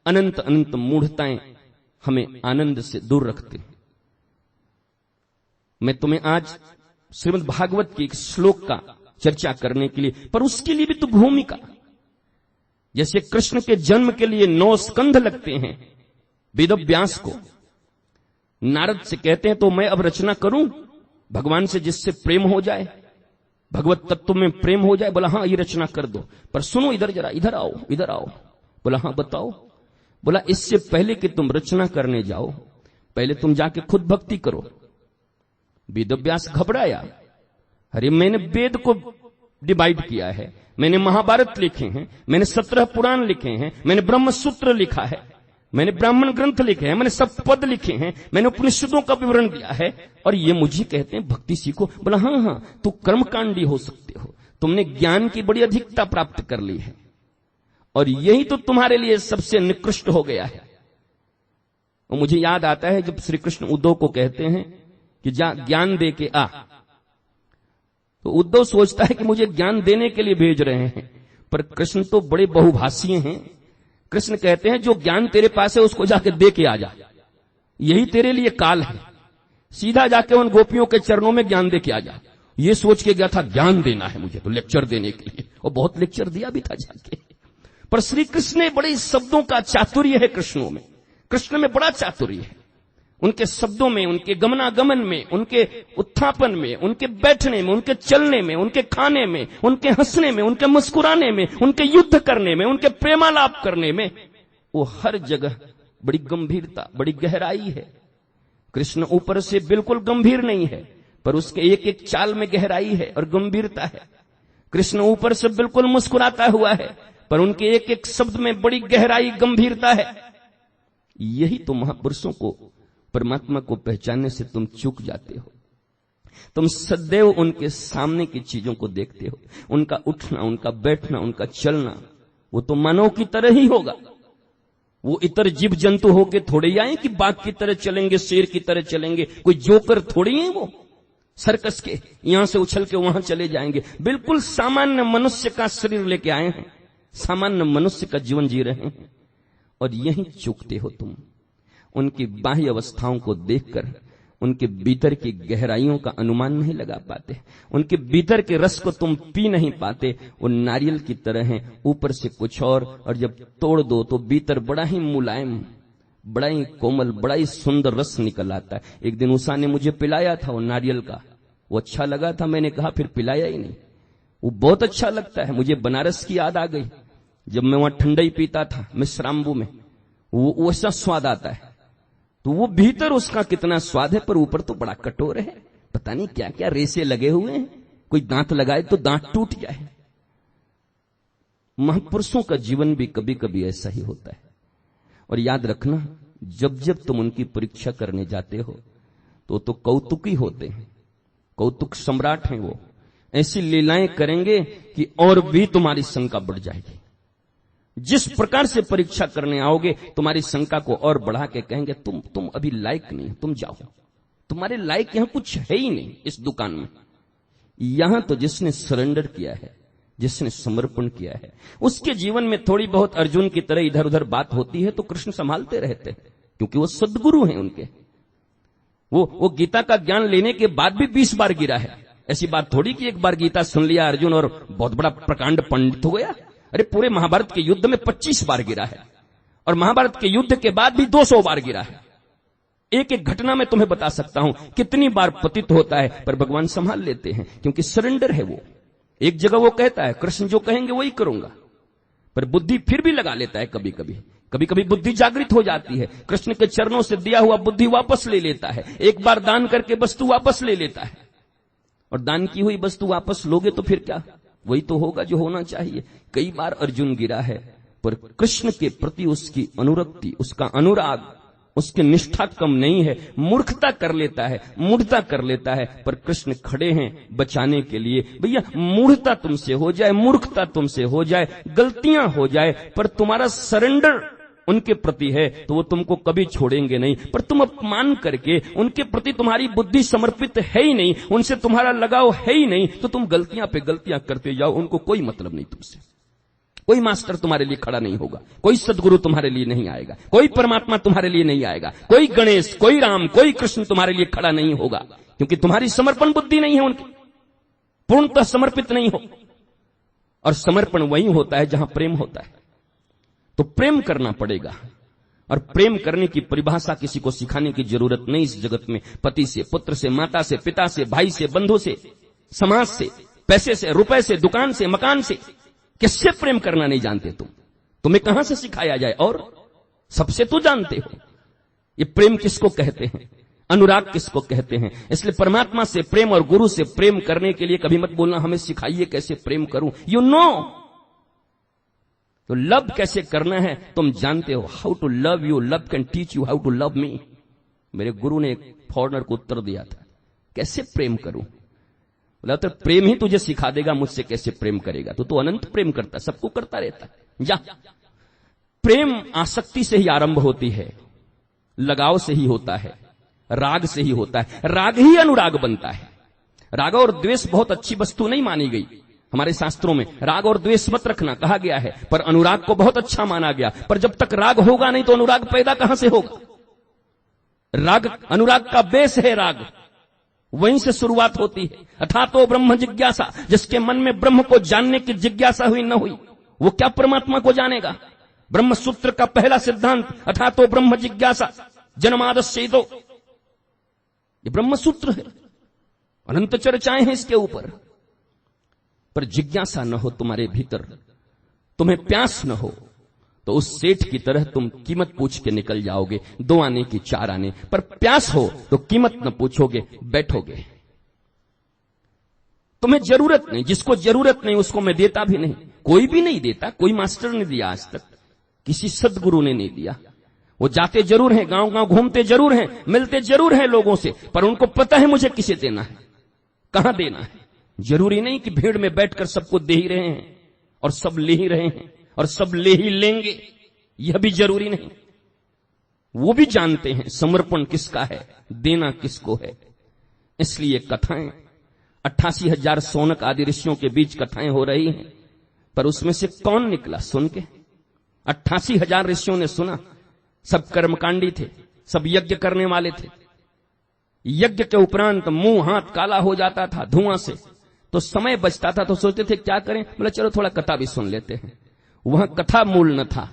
अनंत अनंत मूढ़ताएं हमें आनंद से दूर रखती हैं। मैं तुम्हें आज श्रीमद् भागवत के एक श्लोक का चर्चा करने के लिए, पर उसके लिए भी तो भूमिका, जैसे कृष्ण के जन्म के लिए 9 स्कंध लगते हैं। वेद व्यास को नारद से कहते हैं, तो मैं अब रचना करूं भगवान से, जिससे प्रेम हो जाए, भगवत तत्व में प्रेम हो जाए। बोला हाँ, ये रचना कर दो, पर सुनो इधर जरा, इधर आओ, इधर आओ। बोला हाँ बताओ। बोला इससे पहले कि तुम रचना करने जाओ, पहले तुम जाके खुद भक्ति करो। वेद व्यास घबराया, अरे मैंने वेद को डिवाइड किया है, मैंने महाभारत लिखे हैं, मैंने 17 पुराण लिखे हैं, मैंने ब्रह्म सूत्र लिखा है, मैंने ब्राह्मण ग्रंथ लिखे हैं, मैंने सब पद लिखे हैं, मैंने उपनिषदों का विवरण दिया है, और ये मुझे कहते हैं भक्ति सीखो। बोला हाँ हाँ, तो कर्मकांडी हो सकते हो, तुमने ज्ञान की बड़ी अधिकता प्राप्त कर ली है, और यही तो तुम्हारे लिए सबसे निकृष्ट हो गया है। और मुझे याद आता है जब श्री कृष्ण उद्धव को कहते हैं कि जा ज्ञान दे के आ, तो उद्धव सोचता है कि मुझे ज्ञान देने के लिए भेज रहे हैं, पर कृष्ण तो बड़े बहुभाषीय हैं। कृष्ण कहते हैं जो ज्ञान तेरे पास है उसको जाके दे के आ जा, यही तेरे लिए काल है, सीधा जाके उन गोपियों के चरणों में ज्ञान दे के आ जा। ये सोच के गया था ज्ञान देना है मुझे, तो लेक्चर देने के लिए, और बहुत लेक्चर दिया भी था जाके। पर श्री कृष्ण ने बड़े शब्दों का चातुर्य है कृष्णों में, कृष्ण में बड़ा चातुर्य है, उनके शब्दों में, उनके गमनागमन में, उनके उत्थापन में, उनके बैठने में, उनके चलने में, उनके खाने में, उनके हंसने में, उनके मुस्कुराने में, उनके युद्ध करने में, उनके प्रेमालाप करने में, वो हर जगह बड़ी गंभीरता, बड़ी गहराई है। कृष्ण ऊपर से बिल्कुल गंभीर नहीं है, पर उसके एक एक चाल में गहराई है और गंभीरता है। कृष्ण ऊपर से बिल्कुल मुस्कुराता हुआ है, पर उनके एक एक शब्द में बड़ी गहराई, गंभीरता है। यही तो महापुरुषों को, परमात्मा को पहचानने से तुम चूक जाते हो। तुम सदैव उनके सामने की चीजों को देखते हो, उनका उठना, उनका बैठना, उनका चलना, वो तो मानव की तरह ही होगा। वो इतर जीव जंतु होके थोड़े ही आए कि बाघ की तरह चलेंगे, शेर की तरह चलेंगे, कोई जोकर थोड़ी है वो सर्कस के, यहां से उछल के वहां चले जाएंगे। बिल्कुल सामान्य मनुष्य का शरीर लेके आए हैं, सामान्य मनुष्य का जीवन जी रहे हैं, और यही चूकते हो तुम। उनकी बाह्य अवस्थाओं को देखकर उनके भीतर की गहराइयों का अनुमान नहीं लगा पाते, उनके भीतर के रस को तुम पी नहीं पाते। वो नारियल की तरह हैं, ऊपर से कुछ और जब तोड़ दो तो भीतर बड़ा ही मुलायम, बड़ा ही कोमल, बड़ा ही सुंदर रस निकल आता है। एक दिन उषा ने मुझे पिलाया था वो नारियल का, वो अच्छा लगा था, मैंने कहा फिर पिलाया ही नहीं। वो बहुत अच्छा लगता है। मुझे बनारस की याद आ गई, जब मैं वहां ठंडाई पीता था मिश्राम्बू में, वो वैसा स्वाद आता है। तो वो भीतर उसका कितना स्वाद है, पर ऊपर तो बड़ा कठोर है, पता नहीं क्या क्या रेसे लगे हुए हैं, कोई दांत लगाए तो दांत टूट जाए। महापुरुषों का जीवन भी कभी कभी ऐसा ही होता है। और याद रखना, जब जब तुम उनकी परीक्षा करने जाते हो तो कौतुकी होते हैं, कौतुक सम्राट हैं वो। ऐसी लीलाएं करेंगे कि और भी तुम्हारी शंका बढ़ जाएगी। जिस प्रकार से परीक्षा करने आओगे, तुम्हारी शंका को और बढ़ा के कहेंगे तुम अभी लायक नहीं, तुम जाओ, तुम्हारे लायक यहां कुछ है ही नहीं इस दुकान में। यहां तो जिसने सरेंडर किया है, जिसने समर्पण किया है, उसके जीवन में थोड़ी बहुत अर्जुन की तरह इधर उधर बात होती है तो कृष्ण संभालते रहते हैं, क्योंकि वो सद्गुरु हैं उनके। वो गीता का ज्ञान लेने के बाद भी 20 बार गिरा है। ऐसी बात थोड़ी कि एक बार गीता सुन लिया अर्जुन और बहुत बड़ा प्रकांड पंडित हो गया। अरे पूरे महाभारत के युद्ध में 25 बार गिरा है, और महाभारत के युद्ध के बाद भी 200 बार गिरा है। एक एक घटना में तुम्हें बता सकता हूं कितनी बार पतित होता है, पर भगवान संभाल लेते हैं, क्योंकि सरेंडर है वो। एक जगह वो कहता है कृष्ण जो कहेंगे वही करूंगा, पर बुद्धि फिर भी लगा लेता है। कभी कभी बुद्धि जागृत हो जाती है, कृष्ण के चरणों से दिया हुआ बुद्धि वापस ले लेता है। एक बार दान करके वस्तु वापस ले लेता है, और दान की हुई वस्तु वापस लोगे तो फिर क्या, वही तो होगा जो होना चाहिए। कई बार अर्जुन गिरा है, पर कृष्ण के प्रति उसकी अनुरक्ति, उसका अनुराग, उसकी निष्ठा कम नहीं है। मूर्खता कर लेता है, मूढ़ता कर लेता है, पर कृष्ण खड़े हैं बचाने के लिए। भैया मूढ़ता तुमसे हो जाए, मूर्खता तुमसे हो जाए, गलतियां हो जाए, पर तुम्हारा सरेंडर उनके प्रति है तो वो तुमको कभी छोड़ेंगे नहीं। पर तुम अपमान करके उनके प्रति तुम्हारी बुद्धि समर्पित है ही नहीं, उनसे तुम्हारा लगाव है ही नहीं, तो तुम गलतियां पे गलतियां करते जाओ। उनको कोई मतलब नहीं तुमसे। कोई मास्टर तुम्हारे लिए खड़ा नहीं होगा, कोई सदगुरु तुम्हारे लिए नहीं आएगा, कोई परमात्मा तुम्हारे लिए नहीं आएगा, कोई गणेश, कोई राम, कोई कृष्ण तुम्हारे लिए खड़ा नहीं होगा, क्योंकि तुम्हारी समर्पण बुद्धि नहीं है, उनकी पूर्णतः समर्पित नहीं हो। और समर्पण वही होता है जहां प्रेम होता है। तो प्रेम करना पड़ेगा, और प्रेम करने की परिभाषा किसी को सिखाने की जरूरत नहीं इस जगत में। पति से, पुत्र से, माता से, पिता से, भाई से, बंधु से, समाज से, पैसे से, रुपए से, दुकान से, मकान से, किससे प्रेम करना नहीं जानते तुम? तुम्हें कहां से सिखाया जाए? और सबसे तो जानते हो। ये प्रेम किसको कहते हैं, अनुराग किसको कहते हैं? इसलिए परमात्मा से प्रेम और गुरु से प्रेम करने के लिए कभी मत बोलना हमें सिखाइए कैसे प्रेम करूं। यू नो, तो लव कैसे करना है तुम जानते हो। How to love you, love can teach you how to love me. मेरे गुरु ने एक फॉरेनर को उत्तर दिया था, कैसे प्रेम करूं? बोला तो प्रेम ही तुझे सिखा देगा, मुझसे कैसे प्रेम करेगा? तो अनंत प्रेम करता, सबको करता रहता जा। प्रेम आसक्ति से ही आरंभ होती है, लगाव से ही होता है, राग से ही होता है, राग ही अनुराग बनता है। राग और द्वेष बहुत अच्छी वस्तु नहीं मानी गई हमारे शास्त्रों में। राग और द्वेष मत रखना कहा गया है, पर अनुराग को बहुत अच्छा माना गया। पर जब तक राग होगा नहीं तो अनुराग पैदा कहां से होगा? राग, अनुराग का बेस है राग, वहीं से शुरुआत होती है। अथातो ब्रह्म जिज्ञासा, जिसके मन में ब्रह्म को जानने की जिज्ञासा हुई न हुई, वो क्या परमात्मा को जानेगा? ब्रह्म सूत्र का पहला सिद्धांत अथातो ब्रह्म जिज्ञासा जन्मादस्येदो, ये ब्रह्म सूत्र है। अनंत चर्चाएं हैं इसके ऊपर, पर जिज्ञासा न हो तुम्हारे भीतर, तुम्हें प्यास न हो, तो उस सेठ की तरह तुम कीमत पूछ के निकल जाओगे, 2 आने की 4 आने। पर प्यास हो तो कीमत न पूछोगे, बैठोगे। तुम्हें जरूरत नहीं, जिसको जरूरत नहीं उसको मैं देता भी नहीं। कोई भी नहीं देता, कोई मास्टर ने दिया आज तक, किसी सदगुरु ने नहीं दिया। वो जाते जरूर हैं, गांव गांव घूमते जरूर हैं, मिलते जरूर हैं लोगों से, पर उनको पता है मुझे किसे देना है, कहां देना है। जरूरी नहीं कि भीड़ में बैठकर सबको दे ही रहे हैं और सब ले ही रहे हैं और सब ले ही लेंगे, यह भी जरूरी नहीं। वो भी जानते हैं समर्पण किसका है, देना किसको है। इसलिए कथाएं 88,000 सोनक आदि ऋषियों के बीच कथाएं हो रही हैं, पर उसमें से कौन निकला सुन के? 88,000 ऋषियों ने सुना, सब कर्मकांडी थे, सब यज्ञ करने वाले थे। यज्ञ के उपरांत मुंह हाथ काला हो जाता था धुआं से, तो समय बचता था तो सोचते थे क्या करें, बोले चलो थोड़ा कथा भी सुन लेते हैं। वहां कथा मूल न था,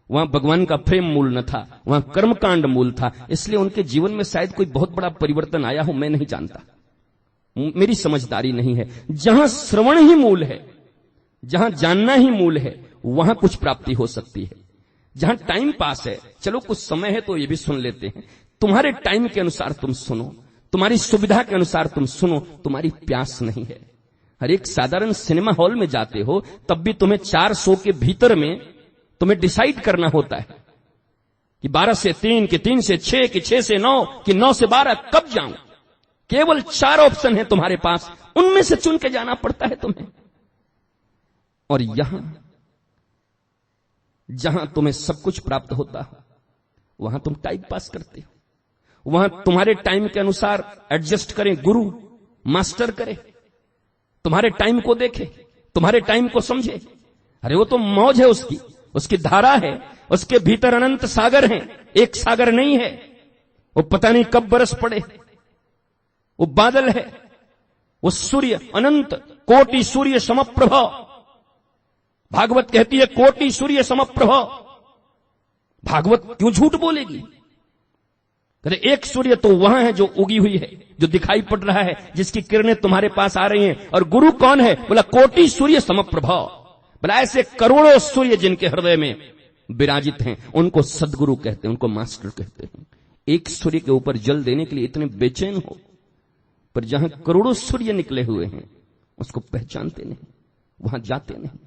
वहां भगवान का प्रेम मूल न था, वहां कर्मकांड मूल था। इसलिए उनके जीवन में शायद कोई बहुत बड़ा परिवर्तन आया हो, मैं नहीं जानता, मेरी समझदारी नहीं है। जहां श्रवण ही मूल है, जहां जानना ही मूल है, वहां कुछ प्राप्ति हो सकती है। जहां टाइम पास है, चलो कुछ समय है तो ये भी सुन लेते हैं, तुम्हारे टाइम के अनुसार तुम सुनो, तुम्हारी सुविधा के अनुसार तुम सुनो, तुम्हारी प्यास नहीं है। हर एक साधारण सिनेमा हॉल में जाते हो तब भी तुम्हें 4 शो के भीतर में तुम्हें डिसाइड करना होता है कि 12 से 3, कि 3 से 6, कि 6 से 9, कि 9 से 12 कब जाऊं। केवल 4 ऑप्शन है तुम्हारे पास, उनमें से चुन के जाना पड़ता है तुम्हें। और यहां जहां तुम्हें सब कुछ प्राप्त होता हो, वहां तुम टाइम पास करते हो। वहां तुम्हारे टाइम के अनुसार एडजस्ट करें गुरु मास्टर करे, तुम्हारे टाइम को देखे, तुम्हारे टाइम को समझे। अरे वो तो मौज है उसकी, उसकी धारा है, उसके भीतर अनंत सागर हैं, एक सागर नहीं है। वो पता नहीं कब बरस पड़े, वो बादल है, वो सूर्य अनंत, कोटि सूर्य समप्रभ। भागवत कहती है कोटि सूर्य समप्रभ। भागवत क्यों झूठ बोलेगी? कहते एक सूर्य तो वहां है जो उगी हुई है, जो दिखाई पड़ रहा है, जिसकी किरणें तुम्हारे पास आ रही हैं। और गुरु कौन है? बोला कोटि सूर्य समप्रभ। बोला ऐसे करोड़ों सूर्य जिनके हृदय में विराजित हैं, उनको सदगुरु कहते हैं, उनको मास्टर कहते हैं। एक सूर्य के ऊपर जल देने के लिए इतने बेचैन हो, पर जहां करोड़ों सूर्य निकले हुए हैं उसको पहचानते नहीं, वहां जाते नहीं।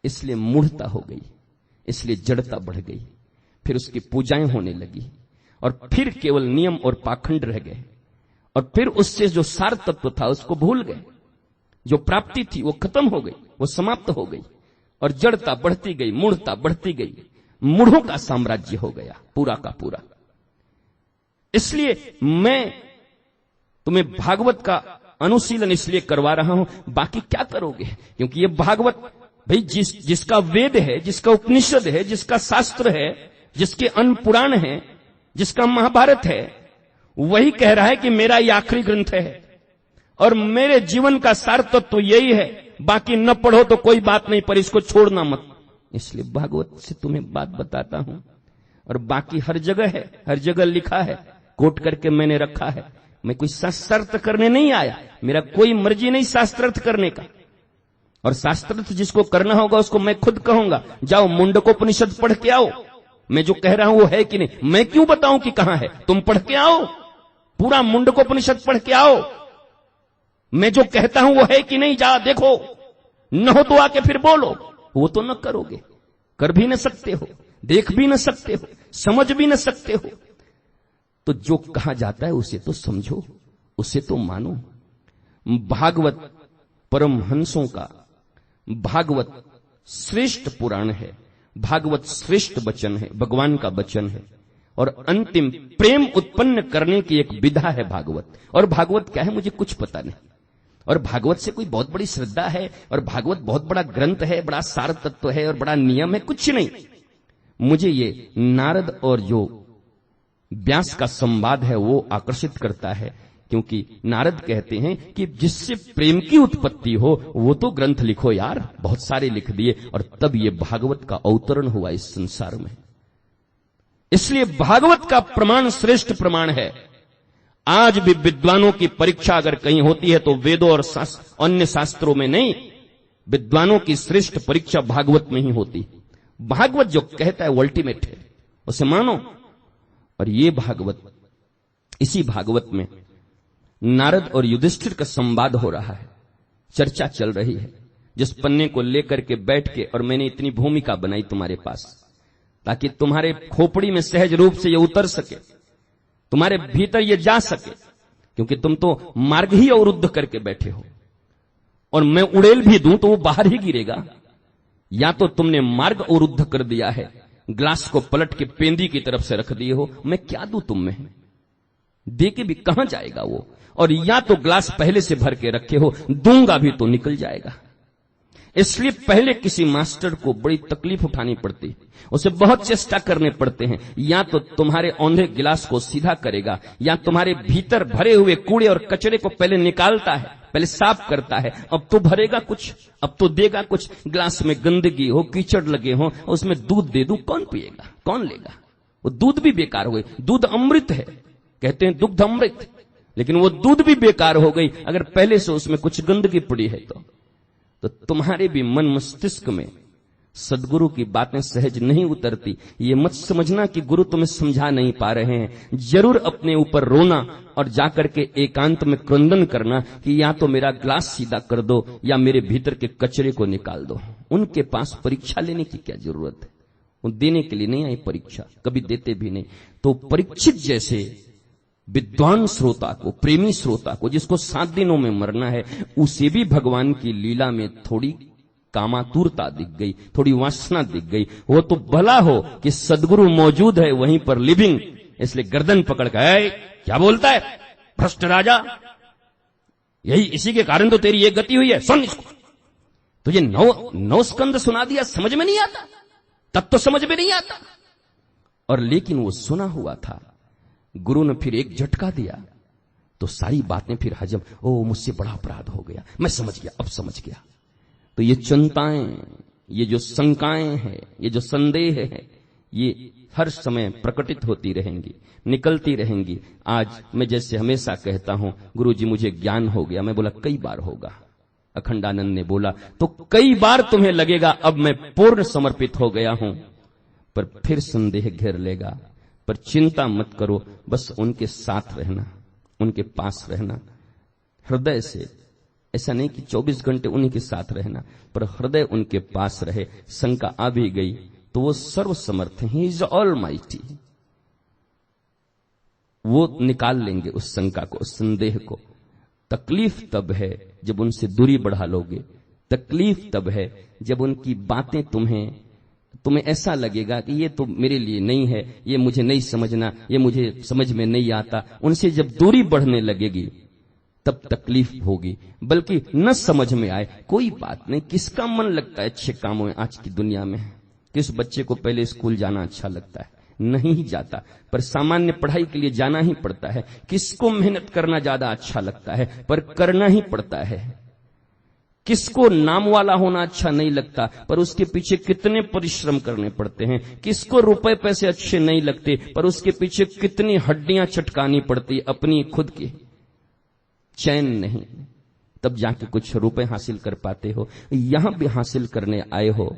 इसलिए मूढ़ता हो गई, इसलिए जड़ता बढ़ गई, फिर उसकी पूजाएं होने लगी, और फिर केवल नियम और पाखंड रह गए, और फिर उससे जो सार तत्व था उसको भूल गए। जो प्राप्ति थी वो खत्म हो गई, वो समाप्त हो गई, और जड़ता बढ़ती गई, मूढ़ता बढ़ती गई, मूढ़ों का साम्राज्य हो गया पूरा का पूरा। इसलिए मैं तुम्हें भागवत का अनुशीलन इसलिए करवा रहा हूं, बाकी क्या करोगे? क्योंकि ये भागवत भाई जिसका वेद है, जिसका उपनिषद है, जिसका शास्त्र है, जिसके अन्न पुराण है, जिसका महाभारत है, वही कह रहा है कि मेरा ये आखिरी ग्रंथ है और मेरे जीवन का सार तत्व तो यही है। बाकी न पढ़ो तो कोई बात नहीं, पर इसको छोड़ना मत। इसलिए भागवत से तुम्हें बात बताता हूं, और बाकी हर जगह है, हर जगह लिखा है, कोट करके मैंने रखा है। मैं कोई शास्त्रार्थ करने नहीं आया, मेरा कोई मर्जी नहीं शास्त्रार्थ करने का। और शास्त्रार्थ जिसको करना होगा उसको मैं खुद कहूंगा, जाओ मुंडकोपनिषद पढ़ के आओ। मैं जो कह रहा हूं वो है कि नहीं, मैं क्यों बताऊं कि कहां है? तुम पढ़ के आओ, पूरा मुंडकोपनिषद पढ़ के आओ। मैं जो कहता हूं वो है कि नहीं, जा देखो, न हो तो आके फिर बोलो। वो तो न करोगे, कर भी न सकते हो, देख भी न सकते हो, समझ भी न सकते हो। तो जो कहा जाता है उसे तो समझो, उसे तो मानो। भागवत परमहंसों का, भागवत श्रेष्ठ पुराण है, भागवत श्रेष्ठ वचन है, भगवान का वचन है, और अंतिम प्रेम उत्पन्न करने की एक विधा है भागवत। और भागवत क्या है मुझे कुछ पता नहीं, और भागवत से कोई बहुत बड़ी श्रद्धा है, और भागवत बहुत बड़ा ग्रंथ है, बड़ा सार तत्व है और बड़ा नियम है, कुछ नहीं। मुझे ये नारद और जो व्यास का संवाद है वो आकर्षित करता है, क्योंकि नारद कहते हैं कि जिससे प्रेम की उत्पत्ति हो वो तो ग्रंथ लिखो यार, बहुत सारे लिख दिए, और तब ये भागवत का अवतरण हुआ इस संसार में। इसलिए भागवत का प्रमाण श्रेष्ठ प्रमाण है। आज भी विद्वानों की परीक्षा अगर कहीं होती है तो वेदों और अन्य शास्त्रों में नहीं, विद्वानों की श्रेष्ठ परीक्षा भागवत में ही होती। भागवत जो कहता है वो अल्टीमेट है, उसे मानो। और ये भागवत, इसी भागवत में नारद और युधिष्ठिर का संवाद हो रहा है। चर्चा चल रही है, जिस पन्ने को लेकर के बैठ के और मैंने इतनी भूमिका बनाई तुम्हारे पास, ताकि तुम्हारे खोपड़ी में सहज रूप से ये उतर सके, तुम्हारे भीतर ये जा सके, क्योंकि तुम तो मार्ग ही अवरुद्ध करके बैठे हो, और मैं उड़ेल भी दूं तो वो बाहर ही गिरेगा। या तो तुमने मार्ग अवरुद्ध कर दिया है, ग्लास को पलट के पेंदी की तरफ से रख दिए हो, मैं क्या दूं तुम में, दे के भी कहां जाएगा वो, और या तो ग्लास पहले से भर के रखे हो, दूंगा भी तो निकल जाएगा। इसलिए पहले किसी मास्टर को बड़ी तकलीफ उठानी पड़ती है, उसे बहुत चेष्टा करने पड़ते हैं, या तो तुम्हारे औंधे गिलास को सीधा करेगा, या तुम्हारे भीतर भरे हुए कूड़े और कचरे को पहले निकालता है, पहले साफ करता है। अब तो भरेगा कुछ, अब तो देगा कुछ। ग्लास में गंदगी हो, कीचड़ लगे हो, उसमें दूध दे दूं, कौन पिएगा, कौन लेगा? वो दूध भी बेकार हो गई। दूध अमृत है, कहते हैं दुग्ध अमृत, लेकिन वो दूध भी बेकार हो गई अगर पहले से उसमें कुछ गंदगी पड़ी है तो तुम्हारे भी मन मस्तिष्क में सदगुरु की बातें सहज नहीं उतरती। ये मत समझना कि गुरु तुम्हें समझा नहीं पा रहे हैं। जरूर अपने ऊपर रोना और जाकर के एकांत में क्रंदन करना कि या तो मेरा ग्लास सीधा कर दो या मेरे भीतर के कचरे को निकाल दो। उनके पास परीक्षा लेने की क्या जरूरत है? वो देने के लिए नहीं आई परीक्षा, कभी देते भी नहीं। तो परीक्षित जैसे विद्वान श्रोता को, प्रेमी श्रोता को, जिसको 7 दिनों में मरना है, उसे भी भगवान की लीला में थोड़ी कामातुरता दिख गई, थोड़ी वासना दिख गई। वो तो भला हो कि सदगुरु मौजूद है वहीं पर लिविंग, इसलिए गर्दन पकड़ कर क्या बोलता है भ्रष्ट राजा, यही इसी के कारण तो तेरी ये गति हुई है, सुन इसको। तुझे 9 स्कंद सुना दिया, समझ में नहीं आता, तब तो समझ में नहीं आता। और लेकिन वो सुना हुआ था, गुरु ने फिर एक झटका दिया तो सारी बातें फिर हजम। ओ मुझसे बड़ा अपराध हो गया, मैं समझ गया, अब समझ गया। तो ये चिंताएं, ये जो शंकाएं हैं, ये जो संदेह है, ये हर समय प्रकटित होती रहेंगी, निकलती रहेंगी। आज मैं जैसे हमेशा कहता हूं, गुरुजी मुझे ज्ञान हो गया, मैं बोला कई बार होगा। अखंडानंद ने बोला तो कई बार तुम्हें लगेगा अब मैं पूर्ण समर्पित हो गया हूं, पर फिर संदेह घेर लेगा। पर चिंता मत करो, बस उनके साथ रहना, उनके पास रहना हृदय से। ऐसा नहीं कि 24 घंटे उन्हीं के साथ रहना, पर हृदय उनके पास रहे। शंका आ भी गई तो वो सर्वसमर्थ हैं, ही इज ऑल माइटी। वो निकाल लेंगे उस शंका को, उस संदेह को। तकलीफ तब है जब उनसे दूरी बढ़ा लोगे, तकलीफ तब है जब उनकी बातें तुम्हें ऐसा लगेगा कि ये तो मेरे लिए नहीं है, ये मुझे नहीं समझना, ये मुझे समझ में नहीं आता। उनसे जब दूरी बढ़ने लगेगी तब तकलीफ होगी। बल्कि न समझ में आए कोई बात नहीं, किसका मन लगता है अच्छे कामों में आज की दुनिया में? किस बच्चे को पहले स्कूल जाना अच्छा लगता है? नहीं ही जाता, पर सामान्य पढ़ाई के लिए जाना ही पड़ता है। किसको मेहनत करना ज्यादा अच्छा लगता है? पर करना ही पड़ता है। किसको नाम वाला होना अच्छा नहीं लगता, पर उसके पीछे कितने परिश्रम करने पड़ते हैं। किसको रुपए पैसे अच्छे नहीं लगते, पर उसके पीछे कितनी हड्डियां चटकानी पड़ती अपनी खुद की। चैन नहीं, तब जाके कुछ रुपए हासिल कर पाते हो। यहां भी हासिल करने आए हो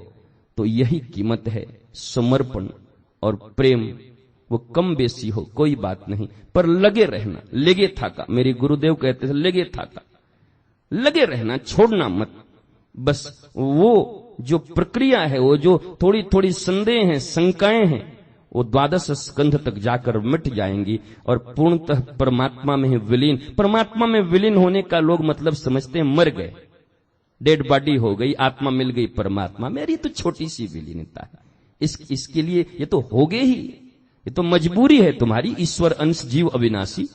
तो यही कीमत है, समर्पण और प्रेम। वो कम बेसी हो कोई बात नहीं, पर लगे रहना। लगे थाका, मेरे गुरुदेव कहते थे, लगे थाका, लगे रहना, छोड़ना मत। बस वो जो प्रक्रिया है, वो जो थोड़ी थोड़ी संदेह हैं, शंकाएं हैं, वो 12 स्कंध तक जाकर मिट जाएंगी और पूर्णतः परमात्मा में विलीन। परमात्मा में विलीन होने का लोग मतलब समझते हैं मर गए, डेड बॉडी हो गई, आत्मा मिल गई परमात्मा में। ये तो छोटी सी विलीनता है। इसके लिए ये तो हो गए ही, ये तो मजबूरी है तुम्हारी। ईश्वर अंश जीव अविनाशी,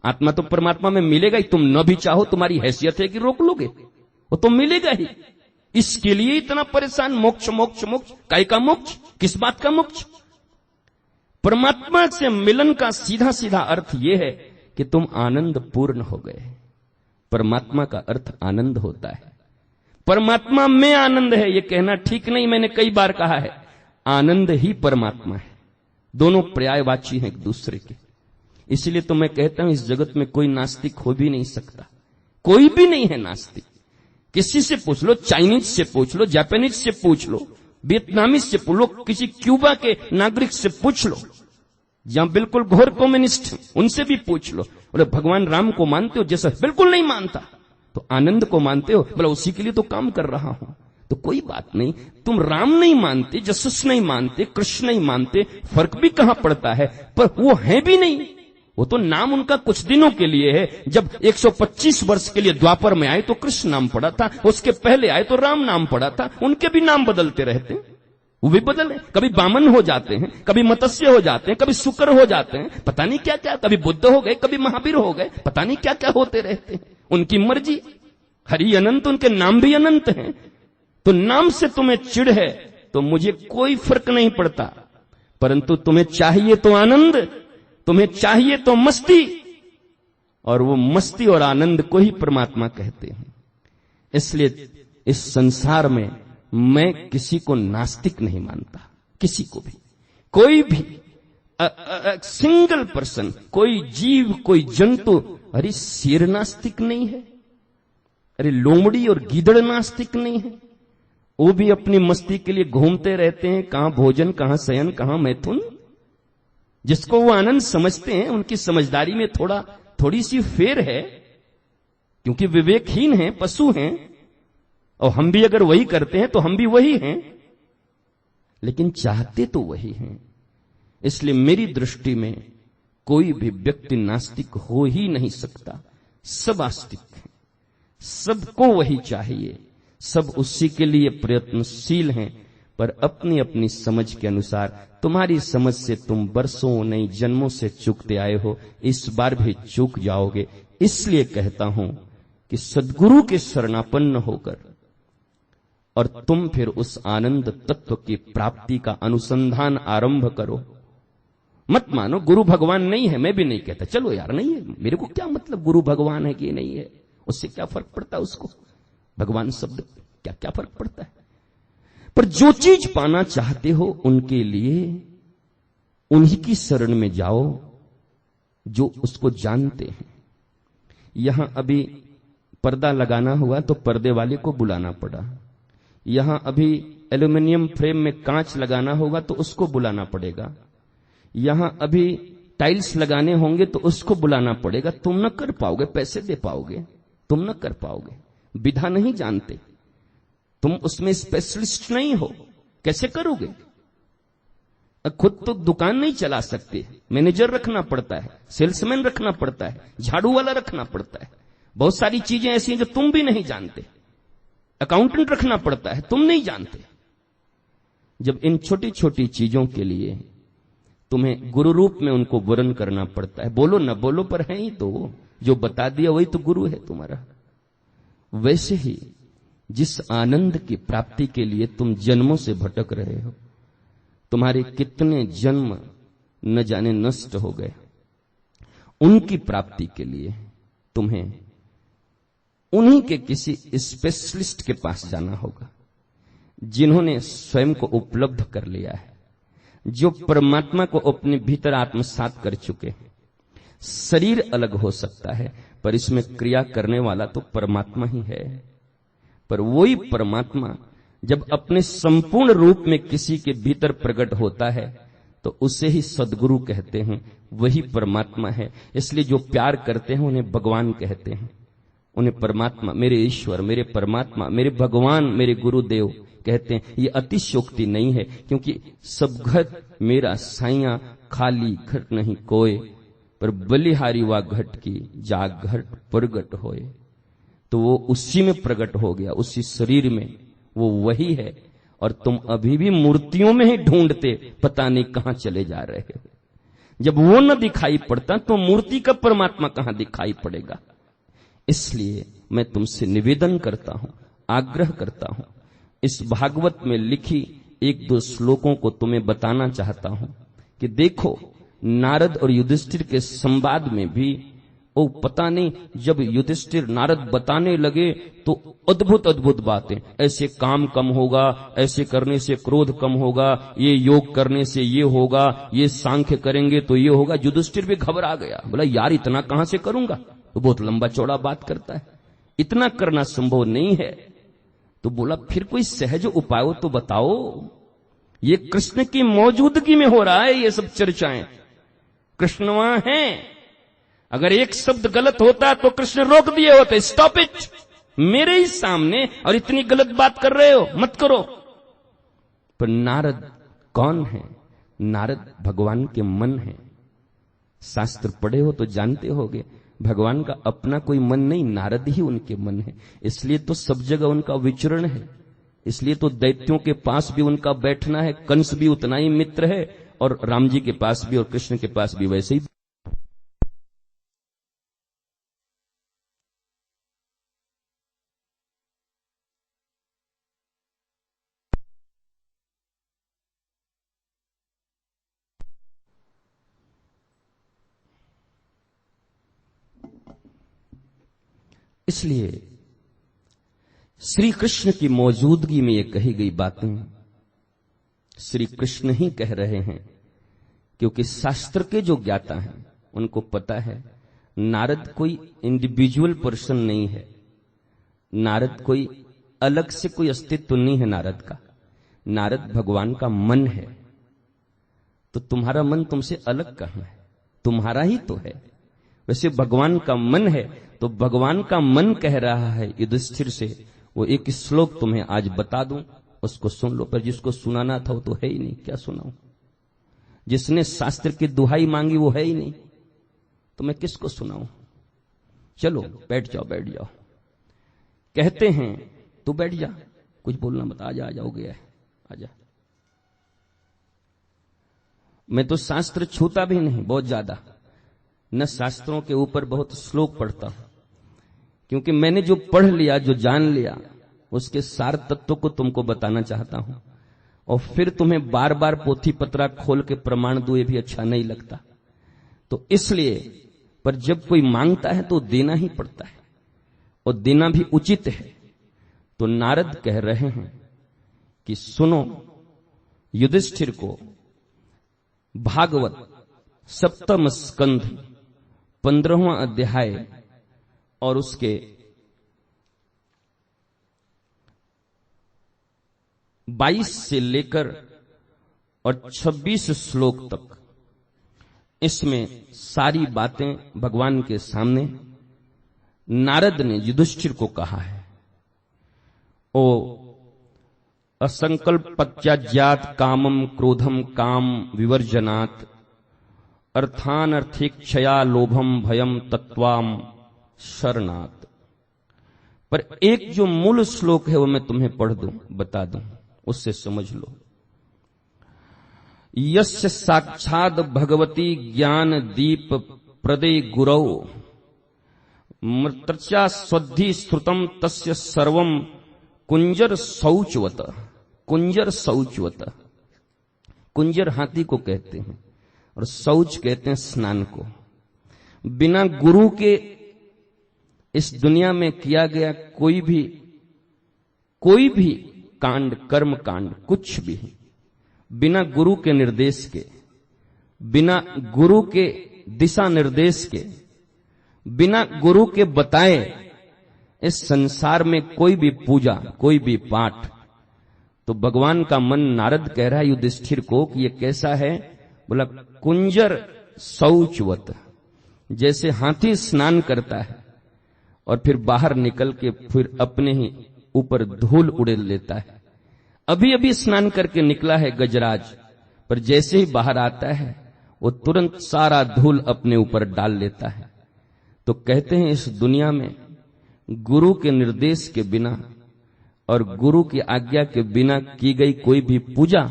आत्मा तो परमात्मा में मिलेगा ही। तुम न भी चाहो, तुम्हारी हैसियत है कि रोक लोगे, वो तो मिलेगा ही। इसके लिए इतना परेशान, मोक्ष मोक्ष मोक्ष, काय का मोक्ष, किस बात का मोक्ष? परमात्मा से मिलन का सीधा सीधा अर्थ यह है कि तुम आनंद पूर्ण हो गए। परमात्मा का अर्थ आनंद होता है। परमात्मा में आनंद है ये कहना ठीक नहीं, मैंने कई बार कहा है। आनंद ही परमात्मा है, दोनों पर्यायवाची हैं एक दूसरे के। इसलिए तो मैं कहता हूं इस जगत में कोई नास्तिक हो भी नहीं सकता, कोई भी नहीं है नास्तिक। किसी से पूछ लो, चाइनीज से पूछ लो, जापानीज से पूछ लो, वियतनामीज से पूछ लो, किसी क्यूबा के नागरिक से पूछ लो, जहां बिल्कुल घोर कम्युनिस्ट, उनसे भी पूछ लो। बोले भगवान राम को मानते हो? जैसा बिल्कुल नहीं मानता। तो आनंद को मानते हो, बोला उसी के लिए तो काम कर रहा हूं। तो कोई बात नहीं, तुम राम नहीं मानते, जसस नहीं मानते, कृष्ण नहीं मानते, फर्क भी कहां पड़ता है, पर वो है भी नहीं। वो तो नाम उनका कुछ दिनों के लिए है। जब 125 वर्ष के लिए द्वापर में आए तो कृष्ण नाम पड़ा था, उसके पहले आए तो राम नाम पड़ा था। उनके भी नाम बदलते रहते हैं, वो भी बदले, कभी बामन हो जाते हैं, कभी मत्स्य हो जाते हैं, कभी शुक्र हो जाते हैं, पता नहीं क्या क्या, कभी बुद्ध हो गए, कभी महावीर हो गए, पता नहीं क्या क्या होते रहते हैं, उनकी मर्जी। हरि अनंत, उनके नाम भी अनंत हैं। तो नाम से तुम्हें चिढ़ है तो मुझे कोई फर्क नहीं पड़ता, परंतु तुम्हें चाहिए तो आनंद, तुम्हें चाहिए तो मस्ती, और वो मस्ती और आनंद को ही परमात्मा कहते हैं। इसलिए इस संसार में मैं किसी को नास्तिक नहीं मानता, किसी को भी, कोई भी सिंगल पर्सन, कोई जीव, कोई जंतु। अरे शेर नास्तिक नहीं है, अरे लोमड़ी और गीदड़ नास्तिक नहीं है, वो भी अपनी मस्ती के लिए घूमते रहते हैं, कहां भोजन, कहां शयन, कहां मैथुन। जिसको वो आनंद समझते हैं, उनकी समझदारी में थोड़ी सी फेर है, क्योंकि विवेकहीन हैं, पशु हैं, और हम भी अगर वही करते हैं तो हम भी वही हैं, लेकिन चाहते तो वही हैं। इसलिए मेरी दृष्टि में कोई भी व्यक्ति नास्तिक हो ही नहीं सकता, सब आस्तिक हैं, सबको वही चाहिए, सब उसी के लिए प्रयत्नशील हैं, पर अपनी अपनी समझ के अनुसार। तुम्हारी समझ से तुम बरसों नहीं जन्मों से चूकते आए हो, इस बार भी चूक जाओगे। इसलिए कहता हूं कि सद्गुरु के शरणापन्न होकर और तुम फिर उस आनंद तत्व की प्राप्ति का अनुसंधान आरंभ करो। मत मानो गुरु भगवान नहीं है, मैं भी नहीं कहता, चलो यार नहीं है, मेरे को क्या मतलब गुरु भगवान है कि नहीं है, उससे क्या फर्क पड़ता है उसको, भगवान शब्द क्या क्या फर्क पड़ता है। पर जो चीज पाना चाहते हो उनके लिए उन्हीं की शरण में जाओ जो उसको जानते हैं। यहां अभी पर्दा लगाना हुआ तो पर्दे वाले को बुलाना पड़ा, यहां अभी एल्यूमिनियम फ्रेम में कांच लगाना होगा तो उसको बुलाना पड़ेगा, यहां अभी टाइल्स लगाने होंगे तो उसको बुलाना पड़ेगा। तुम न कर पाओगे, पैसे दे पाओगे, तुम न कर पाओगे, विधा नहीं जानते, तुम उसमें स्पेशलिस्ट नहीं हो, कैसे करोगे। खुद तो दुकान नहीं चला सकते, मैनेजर रखना पड़ता है, सेल्समैन रखना पड़ता है, झाड़ू वाला रखना पड़ता है, बहुत सारी चीजें ऐसी हैं जो तुम भी नहीं जानते, अकाउंटेंट रखना पड़ता है, तुम नहीं जानते। जब इन छोटी छोटी चीजों के लिए तुम्हें गुरु रूप में उनको वर्ण करना पड़ता है, बोलो न बोलो पर है ही तो, जो बता दिया वही तो गुरु है तुम्हारा। वैसे ही जिस आनंद की प्राप्ति के लिए तुम जन्मों से भटक रहे हो, तुम्हारे कितने जन्म न जाने नष्ट हो गए, उनकी प्राप्ति के लिए तुम्हें उन्हीं के किसी स्पेशलिस्ट के पास जाना होगा, जिन्होंने स्वयं को उपलब्ध कर लिया है, जो परमात्मा को अपने भीतर आत्मसात कर चुके हैं। शरीर अलग हो सकता है, पर इसमें क्रिया करने वाला तो परमात्मा ही है। पर वही परमात्मा जब अपने संपूर्ण रूप में किसी के भीतर प्रकट होता है तो उसे ही सद्गुरु कहते हैं, वही परमात्मा है। इसलिए जो प्यार करते हैं उन्हें भगवान कहते हैं, उन्हें परमात्मा, मेरे ईश्वर, मेरे परमात्मा, मेरे भगवान, मेरे गुरुदेव कहते हैं। ये अतिशयोक्ति नहीं है, क्योंकि सब घट मेरा साइया, खाली घट नहीं कोय, पर बलिहारी वा घट की जाग घट प्रगट होए। तो वो उसी में प्रकट हो गया, उसी शरीर में, वो वही है। और तुम अभी भी मूर्तियों में ही ढूंढते, पता नहीं कहां चले जा रहे हो। जब वो न दिखाई पड़ता तो मूर्ति का परमात्मा कहां दिखाई पड़ेगा। इसलिए मैं तुमसे निवेदन करता हूं, आग्रह करता हूं, इस भागवत में लिखी एक दो श्लोकों को तुम्हें बताना चाहता हूं कि देखो, नारद और युधिष्ठिर के संवाद में भी ओ पता नहीं, जब युधिष्ठिर नारद बताने लगे तो अद्भुत अद्भुत बातें, ऐसे काम कम होगा, ऐसे करने से क्रोध कम होगा, ये योग करने से ये होगा, ये सांख्य करेंगे तो ये होगा। युधिष्ठिर भी घबरा गया, बोला यार इतना कहां से करूंगा, तो बहुत लंबा चौड़ा बात करता है, इतना करना संभव नहीं है। तो बोला फिर कोई सहज उपाय हो तो बताओ, ये कृष्ण की मौजूदगी में हो रहा है, ये सब चर्चाएं, कृष्ण वहां हैं, अगर एक शब्द गलत होता तो कृष्ण रोक दिए होते, स्टॉप इट, मेरे ही सामने, और इतनी गलत बात कर रहे हो, मत करो। पर नारद कौन है? नारद भगवान के मन है। शास्त्र पढ़े हो तो जानते होगे, भगवान का अपना कोई मन नहीं, नारद ही उनके मन है। इसलिए तो सब जगह उनका विचरण है, इसलिए तो दैत्यों के पास भी उनका बैठना है। कंस भी उतना ही मित्र है, और राम जी के पास भी और कृष्ण के पास भी वैसे ही। इसलिए श्री कृष्ण की मौजूदगी में ये कही गई बातें श्री कृष्ण ही कह रहे हैं, क्योंकि शास्त्र के जो ज्ञाता हैं उनको पता है नारद कोई इंडिविजुअल पर्सन नहीं है, नारद कोई अलग से कोई अस्तित्व नहीं है नारद का। नारद भगवान का मन है। तो तुम्हारा मन तुमसे अलग कहां है? तुम्हारा ही तो है। वैसे भगवान का मन है, तो भगवान का मन कह रहा है युधिष्ठिर से। वो एक श्लोक तुम्हें आज बता दूं, उसको सुन लो। पर जिसको सुनाना था वो तो है ही नहीं, क्या सुनाऊं? जिसने शास्त्र की दुहाई मांगी वो है ही नहीं, तो मैं किसको सुनाऊं? चलो बैठ जाओ, बैठ जाओ। कहते हैं तू बैठ जा, कुछ बोलना मत, आजा आजा, हो गया है, आजा। मैं तो शास्त्र छूता भी नहीं बहुत ज्यादा, न शास्त्रों के ऊपर बहुत श्लोक पढ़ता हूं, क्योंकि मैंने जो पढ़ लिया, जो जान लिया, उसके सार तत्व को तुमको बताना चाहता हूं। और फिर तुम्हें बार बार पोथी पत्रा खोल के प्रमाण दो, ये भी अच्छा नहीं लगता। तो इसलिए, पर जब कोई मांगता है तो देना ही पड़ता है, और देना भी उचित है। तो नारद कह रहे हैं कि सुनो, युधिष्ठिर को भागवत सप्तम स्कंध 15वां अध्याय और उसके 22 से लेकर और 26 श्लोक तक, इसमें सारी बातें भगवान के सामने नारद ने युधिष्ठिर को कहा है। ओ असंकल्पत्याज्यात कामम क्रोधम काम विवर्जनात् अर्थानर्थेक्षया लोभम भयम तत्वाम शरणात्। पर एक जो मूल श्लोक है वो मैं तुम्हें पढ़ दूं, बता दूं, उससे समझ लो। यस्य साक्षात् भगवती ज्ञान दीप प्रदे गुरौ मृत्या स्वद्धि श्रुतम तस्य सर्वम कुंजर शौचवत। कुंजर शौचवत, कुंजर हाथी को कहते हैं और शौच कहते हैं स्नान को। बिना गुरु के इस दुनिया में किया गया कोई भी कांड, कर्म कांड, कुछ भी बिना गुरु के निर्देश के, बिना गुरु के दिशा निर्देश के, बिना गुरु के बताए इस संसार में कोई भी पूजा, कोई भी पाठ। तो भगवान का मन नारद कह रहा है युधिष्ठिर को कि ये कैसा है? बोला कुंजर शौचवत, जैसे हाथी स्नान करता है और फिर बाहर निकल के फिर अपने ही ऊपर धूल उड़ेल लेता है। अभी अभी स्नान करके निकला है गजराज, पर जैसे ही बाहर आता है वो तुरंत सारा धूल अपने ऊपर डाल लेता है। तो कहते हैं इस दुनिया में गुरु के निर्देश के बिना और गुरु की आज्ञा के बिना की गई कोई भी पूजा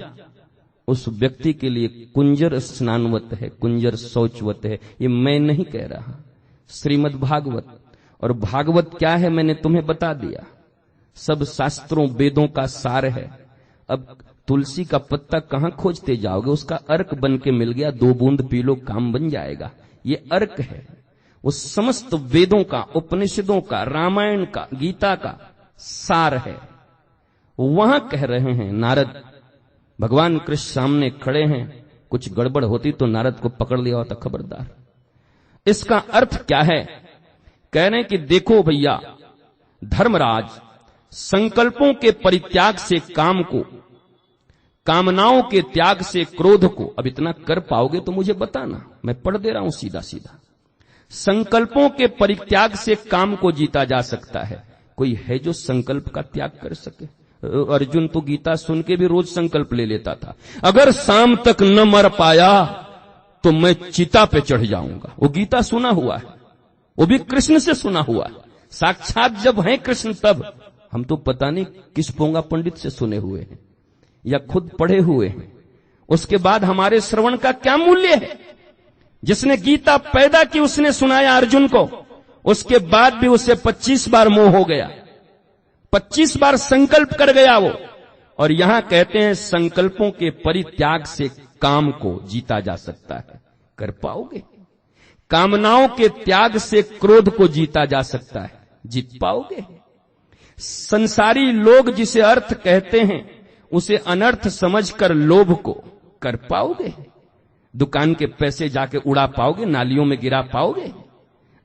उस व्यक्ति के लिए कुंजर स्नानवत है, कुंजर शौचवत है। ये मैं नहीं कह रहा, श्रीमद् भागवत। और भागवत क्या है मैंने तुम्हें बता दिया, सब शास्त्रों वेदों का सार है। अब तुलसी का पत्ता कहां खोजते जाओगे? उसका अर्क बन के मिल गया, 2 बूंद पी लो, काम बन जाएगा। ये अर्क है, वो समस्त वेदों का, उपनिषदों का, रामायण का, गीता का सार है। वहां कह रहे हैं नारद, भगवान कृष्ण सामने खड़े हैं। कुछ गड़बड़ होती तो नारद को पकड़ लिया होता, खबरदार। इसका अर्थ क्या है? कह रहे हैं कि देखो भैया धर्मराज, संकल्पों के परित्याग से काम को, कामनाओं के त्याग से क्रोध को, अब इतना कर पाओगे तो मुझे बताना, मैं पढ़ दे रहा हूं सीधा सीधा। संकल्पों के परित्याग से काम को जीता जा सकता है, कोई है जो संकल्प का त्याग कर सके? अर्जुन तो गीता सुन के भी रोज संकल्प ले लेता था, अगर शाम तक न मर पाया तो मैं चिता पे चढ़ जाऊंगा। वो गीता सुना हुआ है, वो भी कृष्ण से सुना हुआ है। साक्षात जब हैं कृष्ण तब, हम तो पता नहीं किस पोंगा पंडित से सुने हुए हैं या खुद पढ़े हुए हैं। उसके बाद हमारे श्रवण का क्या मूल्य है? जिसने गीता पैदा की उसने सुनाया अर्जुन को, उसके बाद भी उसे 25 बार मोह हो गया, 25 बार संकल्प कर गया वो। और यहां कहते हैं संकल्पों के परित्याग से काम को जीता जा सकता है। कर पाओगे? कामनाओं के त्याग से क्रोध को जीता जा सकता है, जीत पाओगे? संसारी लोग जिसे अर्थ कहते हैं उसे अनर्थ समझकर लोभ को कर पाओगे? दुकान के पैसे जाके उड़ा पाओगे? नालियों में गिरा पाओगे?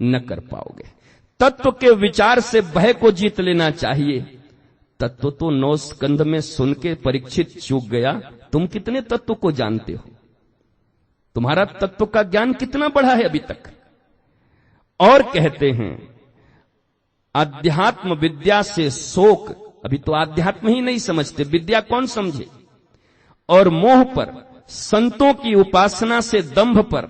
न कर पाओगे। तत्व के विचार से भय को जीत लेना चाहिए। तत्व तो 9 स्कंध में सुन के परीक्षित चूक गया। तुम कितने तत्व को जानते हो? तुम्हारा तत्व का ज्ञान कितना बढ़ा है अभी तक? और कहते हैं अध्यात्म विद्या से शोक, अभी तो अध्यात्म ही नहीं समझते, विद्या कौन समझे? और मोह पर, संतों की उपासना से दंभ पर,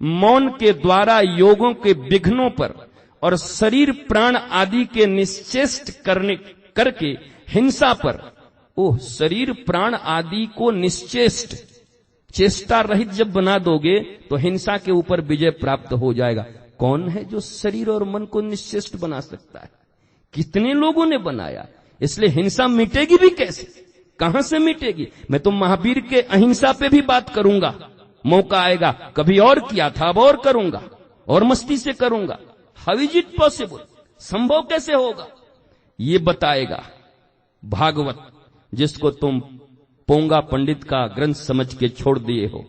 मौन के द्वारा योगों के विघ्नों पर और शरीर प्राण आदि के निश्चेष्ट करके हिंसा पर। ओह, शरीर प्राण आदि को निश्चेष्ट, चेष्टा रहित जब बना दोगे तो हिंसा के ऊपर विजय प्राप्त हो जाएगा। कौन है जो शरीर और मन को निश्चेष्ट बना सकता है? कितने लोगों ने बनाया। इसलिए हिंसा मिटेगी भी कैसे? कहां से मिटेगी? मैं तो महावीर के अहिंसा पे भी बात करूंगा, मौका आएगा। कभी और किया था, अब और करूंगा, और मस्ती से करूंगा। How is it possible? संभव कैसे होगा? ये बताएगा भागवत, जिसको तुम पोंगा पंडित का ग्रंथ समझ के छोड़ दिए हो।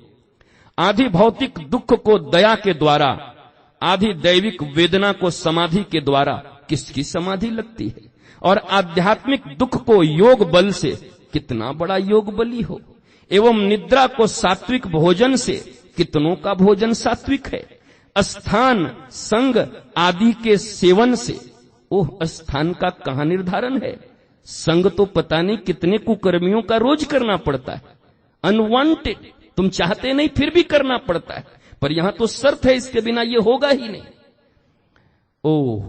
आधि भौतिक दुख को दया के द्वारा, आधि दैविक वेदना को समाधि के द्वारा, किसकी समाधि लगती है? और आध्यात्मिक दुख को योग बल से, कितना बड़ा योग बली हो। एवं निद्रा को सात्विक भोजन से, कितनों का भोजन सात्विक है। स्थान संग आदि के सेवन से, ओह, स्थान का कहां निर्धारण है? संग तो पता नहीं कितने कुकर्मियों का रोज करना पड़ता है, अनवांटेड, तुम चाहते नहीं फिर भी करना पड़ता है। पर यहां तो शर्त है, इसके बिना ये होगा ही नहीं। ओह,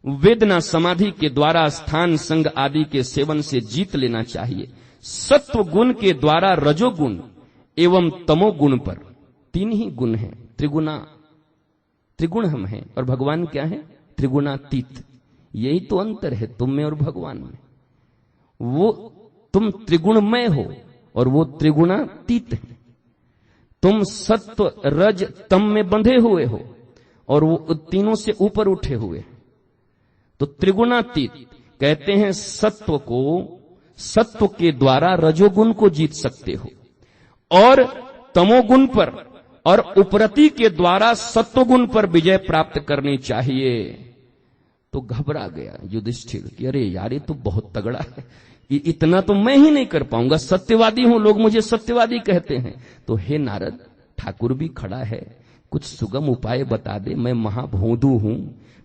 वेदना समाधि के द्वारा स्थान संग आदि के सेवन से जीत लेना चाहिए। सत्व गुण के द्वारा रजोगुण एवं तमोगुण पर, 3 ही गुण हैं। त्रिगुण हम हैं और भगवान क्या है? त्रिगुणातीत। यही तो अंतर है तुम में और भगवान में। वो तुम त्रिगुणमय हो और वो त्रिगुणातीत है। तुम सत्व रज तम में बंधे हुए हो और वो तीनों से ऊपर उठे हुए। तो त्रिगुणातीत कहते हैं सत्व को, सत्व के द्वारा रजोगुण को जीत सकते हो, और तमोगुण पर और उपरति के द्वारा सत्वगुण पर विजय प्राप्त करनी चाहिए। तो घबरा गया युधिष्ठिर कि अरे यार, ये तो बहुत तगड़ा है, इतना तो मैं ही नहीं कर पाऊंगा, सत्यवादी हूं, लोग मुझे सत्यवादी कहते हैं। तो हे नारद, ठाकुर भी खड़ा है, कुछ सुगम उपाय बता दे, मैं महाभोंदू हूं,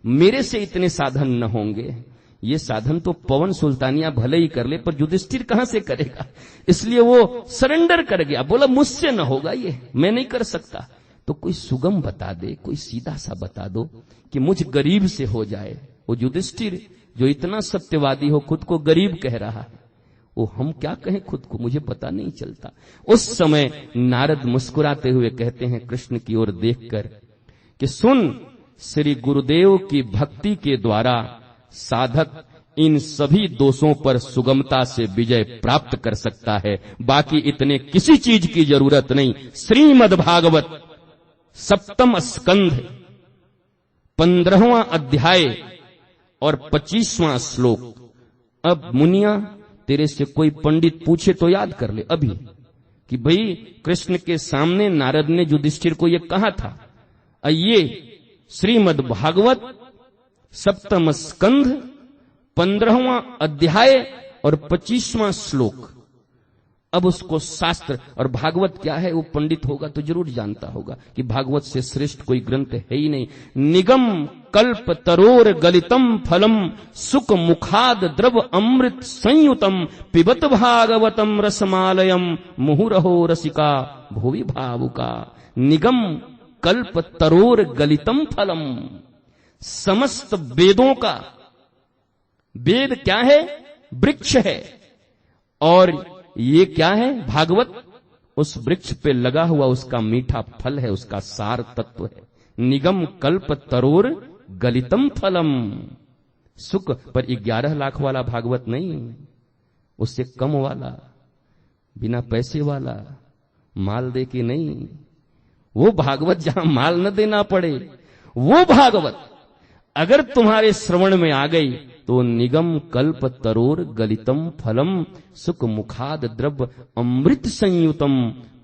मेरे से इतने साधन न होंगे। ये साधन तो पवन सुल्तानिया भले ही कर ले, पर युधिष्ठिर कहां से करेगा? इसलिए वो सरेंडर कर गया, बोला मुझसे न होगा, ये मैं नहीं कर सकता। तो कोई सुगम बता दे, कोई सीधा सा बता दो कि मुझ गरीब से हो जाए। वो युधिष्ठिर जो इतना सत्यवादी हो, खुद को गरीब कह रहा है, वो हम क्या कहें खुद को, मुझे पता नहीं चलता। उस समय नारद मुस्कुराते हुए कहते हैं कृष्ण की ओर देखकर कि सुन, श्री गुरुदेव की भक्ति के द्वारा साधक इन सभी दोषों पर सुगमता से विजय प्राप्त कर सकता है, बाकी इतने किसी चीज की जरूरत नहीं। श्रीमद् भागवत 7वां स्कंध 15वां अध्याय और 25वां श्लोक। अब मुनिया, तेरे से कोई पंडित पूछे तो याद कर ले अभी कि भाई कृष्ण के सामने नारद ने युधिष्ठिर को यह कहा था। ये श्रीमद् भागवत 7वां स्कंध 15वां अध्याय और 25वां श्लोक। अब उसको शास्त्र, और भागवत क्या है वो पंडित होगा तो जरूर जानता होगा कि भागवत से श्रेष्ठ कोई ग्रंथ है ही नहीं। निगम कल्प तरोर गलितम फलम सुख मुखाद द्रव अमृत संयुतम पिबत भागवतम रसमालयम मुहुरहो रसिका भुवि भावुका। निगम कल्प तरोर गलितम फलम, समस्त वेदों का, वेद क्या है? वृक्ष है। और ये क्या है? भागवत उस वृक्ष पे लगा हुआ उसका मीठा फल है, उसका सार तत्व है। निगम कल्प तरोर गलितम फलम, सुख पर 11 लाख वाला भागवत नहीं, उससे कम वाला, बिना पैसे वाला, माल दे के नहीं। वो भागवत जहां माल न देना पड़े, वो भागवत अगर तुम्हारे श्रवण में आ गई तो निगम कल्प तरोर गलितम फलम सुख मुखाद द्रव अमृत संयुतम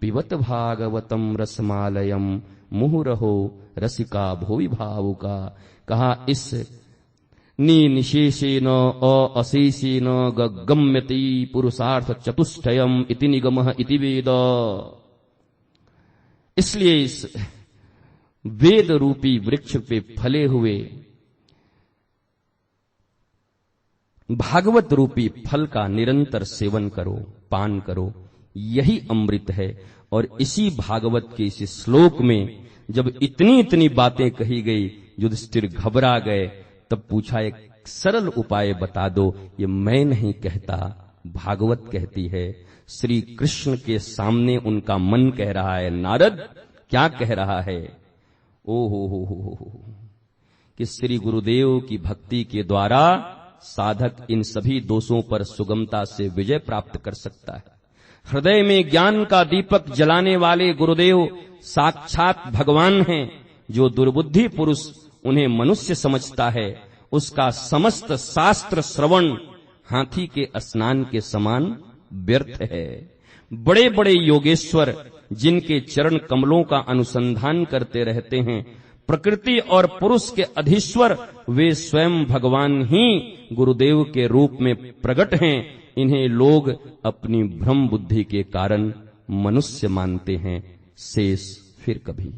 पिबत भागवतम रसमालयम मुहुरहो रसिका भुवि भावुका। कहा इस निशेषेन अशेषेन गम्यति पुरुषार्थ चतुष्टयम इति निगमः इति वेद। इसलिए इस वेद रूपी वृक्ष पे फले हुए भागवत रूपी फल का निरंतर सेवन करो, पान करो, यही अमृत है। और इसी भागवत के इस श्लोक में जब इतनी इतनी बातें कही गई, युधिष्ठिर घबरा गए। तब पूछा एक सरल उपाय बता दो। ये मैं नहीं कहता, भागवत कहती है। श्री कृष्ण के सामने उनका मन कह रहा है। नारद क्या कह रहा है? ओ हो कि श्री गुरुदेव की भक्ति के द्वारा साधक इन सभी दोषों पर सुगमता से विजय प्राप्त कर सकता है। हृदय में ज्ञान का दीपक जलाने वाले गुरुदेव साक्षात भगवान हैं। जो दुर्बुद्धि पुरुष उन्हें मनुष्य समझता है, उसका समस्त शास्त्र श्रवण हाथी के स्नान के समान व्यर्थ है। बड़े बड़े योगेश्वर जिनके चरण कमलों का अनुसंधान करते रहते हैं, प्रकृति और पुरुष के अधीश्वर, वे स्वयं भगवान ही गुरुदेव के रूप में प्रकट हैं। इन्हें लोग अपनी भ्रम बुद्धि के कारण मनुष्य मानते हैं। शेष फिर कभी।